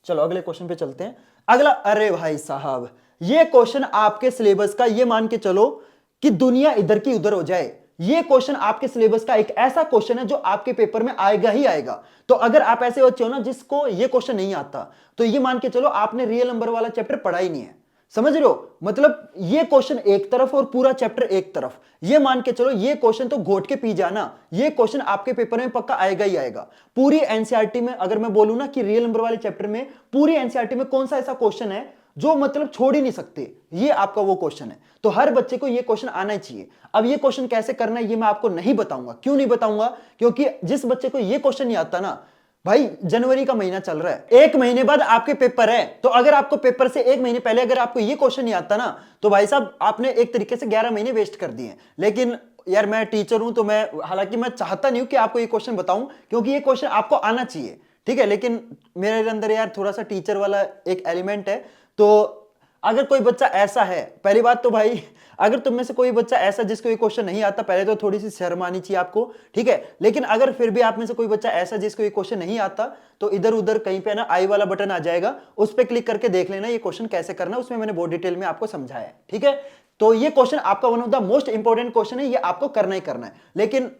चलो अगले क्वेश्चन पे चलते हैं। अगला, अरे भाई साहब, ये क्वेश्चन आपके सिलेबस का, ये मान के चलो कि दुनिया इधर की उधर हो जाए, ये क्वेश्चन आपके सिलेबस का एक ऐसा क्वेश्चन है जो आपके पेपर में आएगा ही आएगा। तो अगर आप ऐसे बच्चे हो ना जिसको ये क्वेश्चन नहीं आता, तो ये मान के चलो आपने रियल नंबर वाला चैप्टर पढ़ा ही नहीं है। समझ रहे हो, मतलब ये क्वेश्चन एक तरफ और पूरा चैप्टर एक तरफ, ये मान के चलो ये क्वेश्चन तो घोट के पी जाना, ये क्वेश्चन आपके पेपर में पक्का आएगा ही आएगा। पूरी एनसीईआरटी में अगर मैं बोलूं ना कि रियल नंबर वाले चैप्टर में, पूरी एनसीईआरटी में कौन सा ऐसा क्वेश्चन है जो मतलब छोड़ ही नहीं सकते, ये आपका वो क्वेश्चन है। तो हर बच्चे को ये क्वेश्चन आना ही चाहिए। अब ये क्वेश्चन कैसे करना है ये मैं आपको नहीं बताऊंगा। क्यों नहीं बताऊंगा? क्योंकि जिस बच्चे को ये क्वेश्चन नहीं आता ना भाई, जनवरी का महीना चल रहा है, एक महीने बाद आपके पेपर है, तो अगर आपको पेपर से एक महीने पहले अगर आपको ये क्वेश्चन नहीं आता ना, तो भाई साहब आपने एक तरीके से 11 महीने वेस्ट कर दिए। लेकिन यार मैं टीचर हूं, तो मैं, हालांकि मैं चाहता नहीं हूं कि आपको ये क्वेश्चन बताऊं, क्योंकि ये क्वेश्चन आपको आना चाहिए। ठीक है, लेकिन मेरे अंदर यार थोड़ा सा टीचर वाला एक एलिमेंट है। तो अगर कोई बच्चा ऐसा है, पहली बात तो भाई, अगर तुम में से कोई बच्चा ऐसा जिसको ये क्वेश्चन नहीं आता, पहले तो थोड़ी सी शर्म आनी चाहिए आपको। ठीक है, लेकिन अगर फिर भी आप में से कोई बच्चा ऐसा जिसको ये क्वेश्चन नहीं आता, तो इधर उधर कहीं पे ना आई वाला बटन आ जाएगा, उस पर क्लिक करके देख लेना ये क्वेश्चन कैसे करना, उसमें मैंने बहुत डिटेल में आपको समझाया है। ठीक है, तो ये क्वेश्चन आपका one of the most important question है, ये आपको करना ही करना है। लेकिन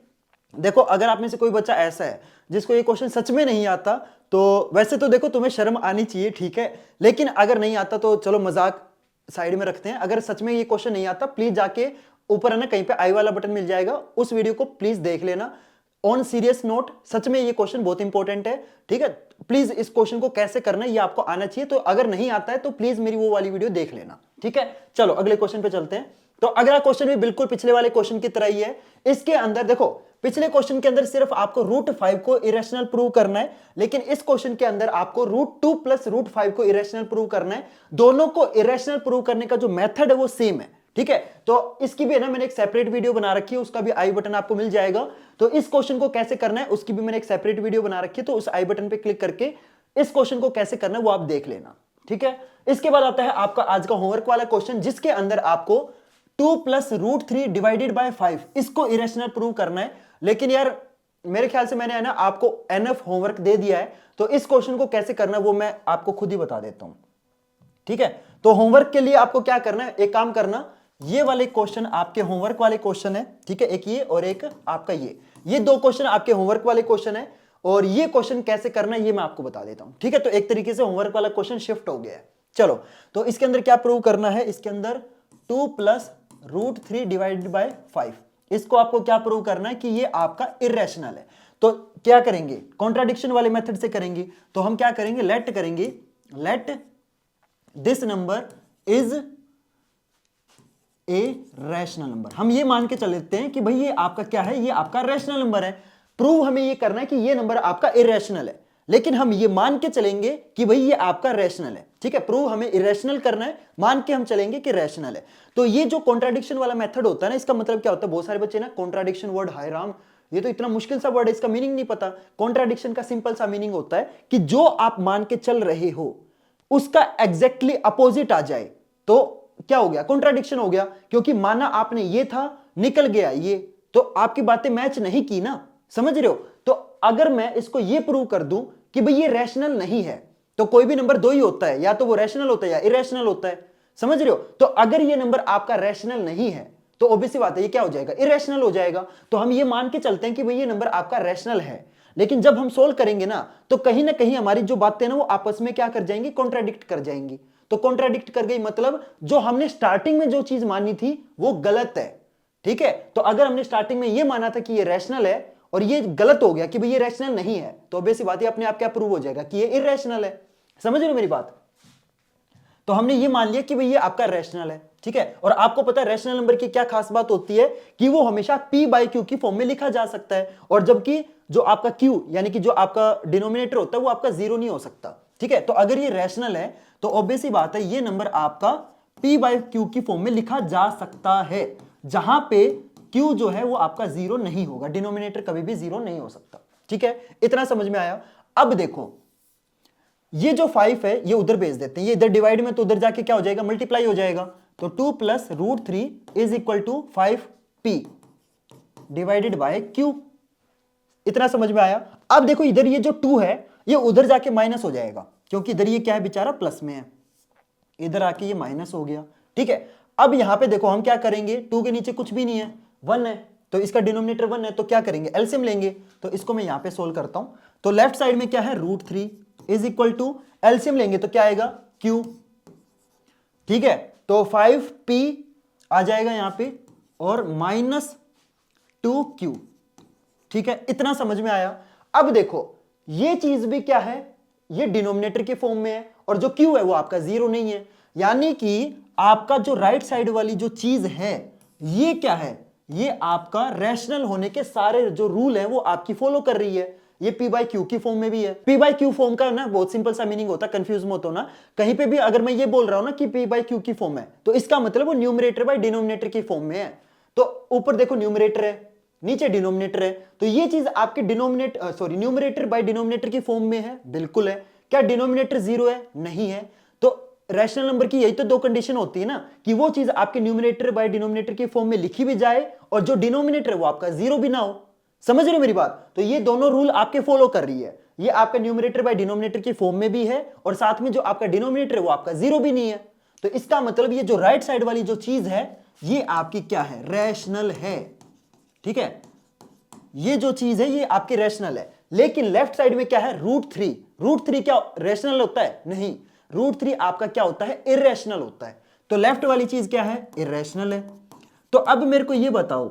देखो, अगर आप में से कोई बच्चा ऐसा है जिसको ये क्वेश्चन सच में नहीं आता, तो वैसे तो देखो तुम्हें शर्म आनी चाहिए, ठीक है, लेकिन अगर नहीं आता तो चलो मजाक साइड में रखते हैं। अगर सच में ये क्वेश्चन नहीं आता, प्लीज जाके ऊपर है ना कहीं पे आई वाला बटन मिल जाएगा, उस वीडियो को प्लीज देख लेना। ऑन सीरियस नोट, सच में ये क्वेश्चन बहुत इंपॉर्टेंट है। ठीक है, प्लीज इस क्वेश्चन को कैसे करना है ये आपको आना चाहिए। तो अगर नहीं आता है तो प्लीज मेरी वो वाली वीडियो देख लेना। ठीक है, चलो अगले क्वेश्चन पे चलते हैं। तो अगला क्वेश्चन भी बिल्कुल पिछले वाले क्वेश्चन की तरह ही है। इसके अंदर देखो, पिछले क्वेश्चन के अंदर सिर्फ आपको √5 को इरेशनल प्रूव करना है, लेकिन इस क्वेश्चन के अंदर आपको √2 + √5 को इरेशनल प्रूव करना है। दोनों को इरेशनल प्रूव करने का जो मेथड है वो सेम है। ठीक है, तो इसकी भी है ना मैंने एक सेपरेट वीडियो बना रखी है, उसका भी आई बटन आपको मिल जाएगा। तो इस क्वेश्चन को कैसे करना है उसकी भी मैंने एक सेपरेट वीडियो बना रखी है, तो उस आई बटन पे क्लिक करके इस क्वेश्चन को कैसे करना है वो आप देख लेना। ठीक है, इसके बाद आता है आपका आज का होमवर्क वाला क्वेश्चन, जिसके अंदर आपको 2 + √3 डिवाइडेड बाय 5 इसको इरेशनल प्रूव करना है। लेकिन यार मेरे ख्याल से मैंने है ना आपको एनफ होमवर्क दे दिया है, तो इस क्वेश्चन को कैसे करना है वो मैं आपको खुद ही बता देता हूं। ठीक है, तो होमवर्क के लिए आपको क्या करना है, एक काम करना, ये वाले क्वेश्चन आपके होमवर्क वाले क्वेश्चन है। ठीक है, एक ये और एक आपका ये 2 क्वेश्चन आपके होमवर्क वाले क्वेश्चन है, और ये क्वेश्चन कैसे करना है ये मैं आपको बता देता हूं। ठीक है, तो एक तरीके से होमवर्क वाला क्वेश्चन शिफ्ट हो गया है। चलो, तो इसके अंदर क्या प्रूव करना है, इसके अंदर 2 + √3 डिवाइडेड बाय 5, इसको आपको क्या प्रूव करना है कि ये आपका इरेशनल है। तो क्या करेंगे, कॉन्ट्राडिक्शन वाले मेथड से करेंगे। तो हम क्या करेंगे, let this number is a rational number. हम ये मान के चल लेते हैं कि भाई ये आपका क्या है, ये आपका रैशनल नंबर है। प्रूव हमें ये करना है कि ये नंबर आपका इरेशनल है, लेकिन हम ये मान के चलेंगे कि भाई ये आपका रैशनल है। ठीक है, प्रूव हमें इरेशनल करना है, मान के हम चलेंगे कि रैशनल है। तो ये जो कॉन्ट्राडिक्शन वाला मेथड होता है ना, इसका मतलब क्या होता है, बहुत सारे बच्चे ना कॉन्ट्राडिक्शन वर्ड, हाय राम ये तो इतना मुश्किल सा वर्ड है, इसका मीनिंग नहीं पता। कॉन्ट्राडिक्शन का सिंपल सा मीनिंग होता है कि जो आप मान के चल रहे हो उसका एग्जैक्टली अपोजिट आ जाए तो क्या हो गया, कॉन्ट्राडिक्शन हो गया। क्योंकि माना आपने ये था, निकल गया ये, तो आपकी बातें मैच नहीं की ना, समझ रहे हो। तो अगर मैं इसको ये प्रूव कर दूं कि भाई ये रैशनल नहीं है, तो कोई भी नंबर 2 ही होता है, या तो वो रैशनल होता है या इरेशनल होता है, समझ रहे हो। तो अगर ये नंबर आपका रैशनल नहीं है तो ऑब्वियस बात है ये क्या हो जाएगा, इरेशनल हो जाएगा। तो हम ये मान के चलते हैं कि भाई ये नंबर आपका रैशनल है, लेकिन जब हम सोल्व करेंगे ना तो कहीं ना कहीं हमारी जो बातें ना वो आपस में क्या कर जाएंगी, कॉन्ट्राडिक्ट कर जाएंगी। तो कॉन्ट्राडिक्ट कर गई मतलब जो हमने स्टार्टिंग में जो चीज मानी थी वो गलत है। ठीक है, तो अगर हमने स्टार्टिंग में ये माना था कि ये रैशनल है और ये गलत हो गया कि भाई ये रैशनल नहीं है, तो ऑब्वियस बात है अपने आप क्या प्रूव हो जाएगा कि ये इरेशनल है। समझ रहे हो मेरी बात। तो हमने ये मान लिया कि भाई ये आपका रैशनल है। ठीक है, और आपको पता है रैशनल नंबर की क्या खास बात होती है कि वो हमेशा p/q की फॉर्म में लिखा जा सकता है, और जबकि जो आपका q यानी कि जो आपका डिनोमिनेटर होता है वो आपका 0 नहीं हो सकता। ठीक है, तो अगर ये रैशनल है तो ऑब्वियस ही बात है ये नंबर आपका p/q की फॉर्म में लिखा जा सकता है, जहां पे q जो है वो आपका 0 नहीं होगा, डिनोमिनेटर कभी भी 0 नहीं हो सकता। ठीक है, इतना समझ में आया। अब देखो ये जो 5 है ये उधर भेज देते हैं, ये इधर डिवाइड में, तो उधर जाके क्या हो जाएगा, मल्टीप्लाई हो जाएगा। तो 2 + √3 = 5p डिवाइडेड बाय q। इतना समझ में आया। अब देखो इधर ये जो 2 है ये उधर जाके माइनस हो जाएगा, क्योंकि इधर ये क्या है बेचारा प्लस में है, इधर आके ये माइनस हो गया। ठीक है, अब यहां पे देखो हम क्या करेंगे, 2 के नीचे कुछ भी नहीं है, 1 है, तो इसका डिनोमिनेटर 1 है, तो क्या करेंगे एलसीएम लेंगे। तो इसको मैं यहां पे सोल्व करता हूं, तो लेफ्ट साइड में क्या है √3 इज इक्वल टू एलसीएम लेंगे तो क्या आएगा Q। ठीक है, तो 5p आ जाएगा यहां पे और -2Q। ठीक है, इतना समझ में आया। अब देखो ये चीज भी क्या है, ये डिनोमिनेटर के फॉर्म में है और जो Q है वो आपका 0 नहीं है, यानी कि आपका जो राइट साइड वाली जो चीज है ये क्या है, ये आपका रैशनल होने के सारे जो रूल है वो आपकी फॉलो कर रही है। ये P बाई क्यू की फॉर्म में भी है। P बाई क्यू फॉर्म का ना बहुत सिंपल सा मीनिंग होता है, कंफ्यूज मत होना कहीं पे भी। अगर मैं ये बोल रहा हूं ना कि P बाई क्यू की फॉर्म है तो इसका मतलब वो न्यूमरेटर बाई डिनोमिनेटर की फॉर्म में है। तो ऊपर देखो न्यूमरेटर है, नीचे डिनोमिनेटर है, तो ये चीज आपके न्यूमरेटर बाय डिनोमिनेटर की फॉर्म में है, बिल्कुल है। क्या डिनोमिनेटर 0 है? नहीं है। तो रैशनल नंबर की यही तो दो कंडीशन होती है ना, कि वो चीज आपके न्यूमरेटर बाय डिनोमिनेटर की फॉर्म में लिखी भी जाए और जो डिनोमिनेटर है वो आपका 0 भी ना हो। समझ रहे हो मेरी बात? तो ये दोनों रूल आपके फॉलो कर रही है। ये आपका न्यूमरेटर बाय डिनोमिनेटर की फॉर्म में भी है और साथ में जो आपका डिनोमिनेटर है वो आपका 0 भी नहीं है। तो इसका मतलब ये जो राइट साइड वाली जो चीज है ये आपकी क्या है, रैशनल है। ठीक है, ये जो चीज है ये आपकी रैशनल है। लेकिन लेफ्ट साइड में क्या है √3, √3 क्या रैशनल होता है? नहीं, √3 आपका क्या होता है, इररेशनल होता है। तो लेफ्ट वाली चीज क्या है, इररेशनल है। तो अब मेरे को ये बताओ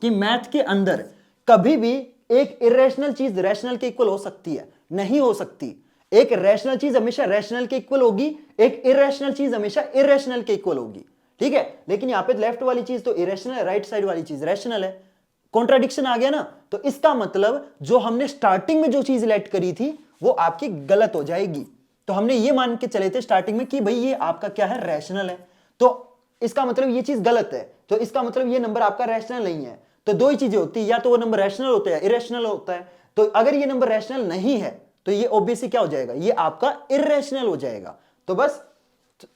कि मैथ के अंदर कभी भी एक इरेशनल चीज रैशनल के इक्वल हो सकती है? नहीं हो सकती। एक रैशनल चीज हमेशा रैशनल के इक्वल होगी, एक इरेशनल चीज हमेशा इरेशनल के इक्वल होगी। ठीक है, लेकिन यहां पे लेफ्ट वाली चीज तो इरेशनल है, राइट साइड वाली चीज रैशनल है। कॉन्ट्राडिक्शन आ गया ना? तो इसका मतलब जो हमने स्टार्टिंग में जो चीज लेट करी थी वो आपकी गलत हो जाएगी। तो हमने ये मान के चले थे स्टार्टिंग में कि भाई ये आपका क्या है, रैशनल है, तो इसका मतलब ये चीज गलत है, तो इसका मतलब ये नंबर आपका रैशनल नहीं है। तो दो ही चीजें होती है, या तो वो नंबर रैशनल होता है, इरेशनल होता है। तो अगर ये नंबर रैशनल नहीं है तो ये ऑब्वियसली क्या हो जाएगा, ये आपका इरेशनल हो जाएगा। तो बस,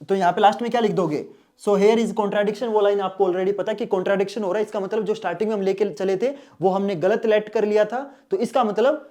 तो यहां पे लास्ट में क्या लिख दोगे, सो हेयर इज कॉन्ट्राडिक्शन। वो लाइन आपको ऑलरेडी पता कि कॉन्ट्राडिक्शन हो रहा है, इसका मतलब जो स्टार्टिंग में हम लेके चले थे वो हमने गलत लेट कर लिया था। तो इसका मतलब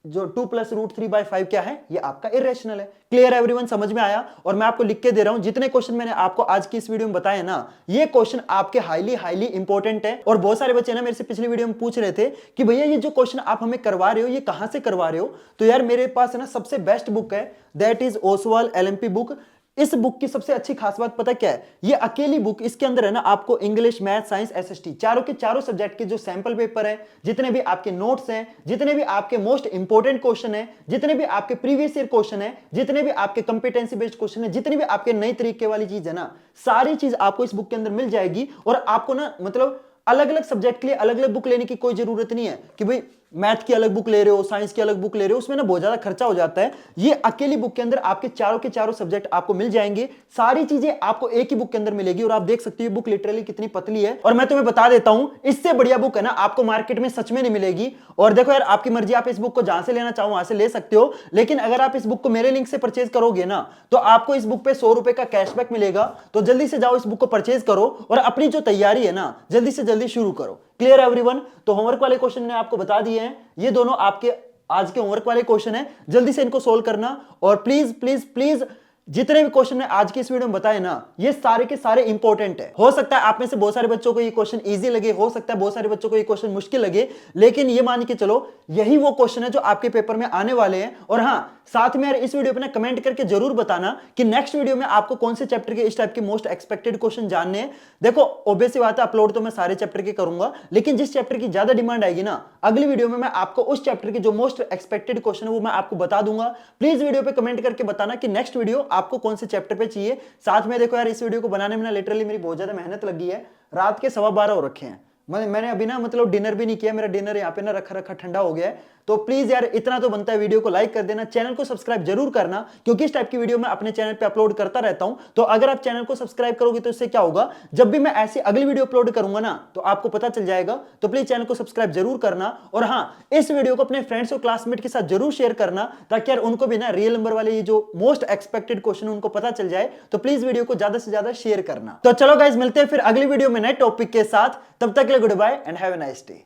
जो 2 + √3/5 क्या है, ये आपका इरेशनल है। क्लियर एवरीवन, समझ में आया? और मैं आपको लिख के दे रहा हूं, जितने क्वेश्चन मैंने आपको आज की इस वीडियो में बताए ना, ये क्वेश्चन आपके हाईली इंपॉर्टेंट है। और बहुत सारे बच्चे ना मेरे से पिछली वीडियो में पूछ रहे थे कि भैया ये जो क्वेश्चन आप हमें करवा रहे हो ये कहां से करवा रहे हो? तो यार मेरे पास है ना सबसे बेस्ट बुक है, that is Oswal LMP book. इस बुक की सबसे अच्छी खास बात पता क्या है, ये अकेली बुक, इसके अंदर है ना आपको इंग्लिश, मैथ, साइंस, SST चारों के चारों सब्जेक्ट के जो सैंपल पेपर है, जितने भी आपके नोट्स हैं, जितने भी आपके मोस्ट इंपोर्टेंट क्वेश्चन है, जितने भी आपके प्रीवियस ईयर क्वेश्चन है, जितने भी आपके कंपिटेंसी बेस्ड क्वेश्चन है, जितनी भी आपके नई तरीके वाली चीज है ना, सारी चीज आपको इस बुक के अंदर मिल जाएगी। और आपको ना मतलब अलग अलग सब्जेक्ट के लिए अलग अलग बुक लेने की कोई जरूरत नहीं है कि भाई मैथ की अलग बुक ले रहे हो, साइंस की अलग बुक ले रहे हो, उसमें ना बहुत ज्यादा खर्चा हो जाता है। ये अकेली बुक के अंदर आपके चारों के चारों सब्जेक्ट आपको मिल जाएंगे, सारी चीजें आपको एक ही बुक के अंदर मिलेगी। और आप देख सकते हो बुक लिटरली कितनी पतली है। और मैं तुम्हें बता देता हूं, इससे बढ़िया बुक है ना आपको मार्केट में सच में नहीं मिलेगी। और देखो यार, आपकी मर्जी, आप इस बुक को जहां से लेना चाहो वहां से ले सकते हो, लेकिन अगर आप इस बुक को मेरे लिंक से परचेज करोगे ना तो आपको इस बुक पे 100 रुपए का कैशबैक मिलेगा। तो जल्दी से जाओ, इस बुक को परचेज करो और अपनी जो तैयारी है ना जल्दी से जल्दी शुरू करो। Clear everyone? तो होमवर्क वाले क्वेश्चन ने आपको बता दिए हैं, ये दोनों आपके आज के होमवर्क वाले क्वेश्चन है, जल्दी से इनको सोल्व करना। और प्लीज प्लीज प्लीज जितने भी क्वेश्चन ने आज की इस वीडियो में बताए ना, ये सारे के सारे इंपॉर्टेंट है। हो सकता है आप में से बहुत सारे बच्चों को ये क्वेश्चन इजी लगे, हो सकता है बहुत सारे बच्चों को ये क्वेश्चन मुश्किल लगे, लेकिन ये मान के चलो यही वो क्वेश्चन है जो आपके पेपर में आने वाले हैं। और हाँ, साथ में यार इस वीडियो पे ना कमेंट करके जरूर बताना कि नेक्स्ट वीडियो में आपको कौन से चैप्टर के इस टाइप के मोस्ट एक्सपेक्टेड क्वेश्चन जानने हैं। देखो ऑब्वियस बात है, अपलोड तो मैं सारे चैप्टर के करूंगा, लेकिन जिस चैप्टर की ज्यादा डिमांड आएगी ना, अगली वीडियो में मैं आपको उस चैप्टर के जो मोस्ट एक्सपेक्टेड क्वेश्चन है वो मैं आपको बता दूंगा। प्लीज वीडियो पे कमेंट करके बताना कि नेक्स्ट वीडियो आपको कौन से चैप्टर पे चाहिए। साथ में देखो यार, इस वीडियो को बनाने में ना लिटरली मेरी बहुत ज्यादा मेहनत लगी है। रात के 12:15 हो रखे हैं, मैंने अभी ना मतलब डिनर भी नहीं किया, मेरा डिनर यहाँ पे ना रखा ठंडा हो गया है। तो प्लीज यार इतना तो बनता है, वीडियो को लाइक कर देना, चैनल को सब्सक्राइब जरूर करना, क्योंकि इस टाइप की वीडियो मैं अपने चैनल पे अपलोड करता रहता हूं। तो अगर आप चैनल को सब्सक्राइब करोगे तो इससे क्या होगा, जब भी मैं ऐसी अगली वीडियो अपलोड करूंगा ना तो आपको पता चल जाएगा। तो प्लीज चैनल को सब्सक्राइब जरूर करना। और हाँ, इस वीडियो को अपने फ्रेंड्स और क्लासमेट के साथ जरूर शेयर करना, ताकि यार उनको भी ना रियल नंबर वाले ये जो मोस्ट एक्सपेक्टेड क्वेश्चन उनको पता चल जाए। तो प्लीज वीडियो को ज्यादा से ज्यादा शेयर करना। तो चलो गाइज, मिलते हैं फिर अगली वीडियो में नए टॉपिक के साथ। तब तक के लिए good bye and have a nice day.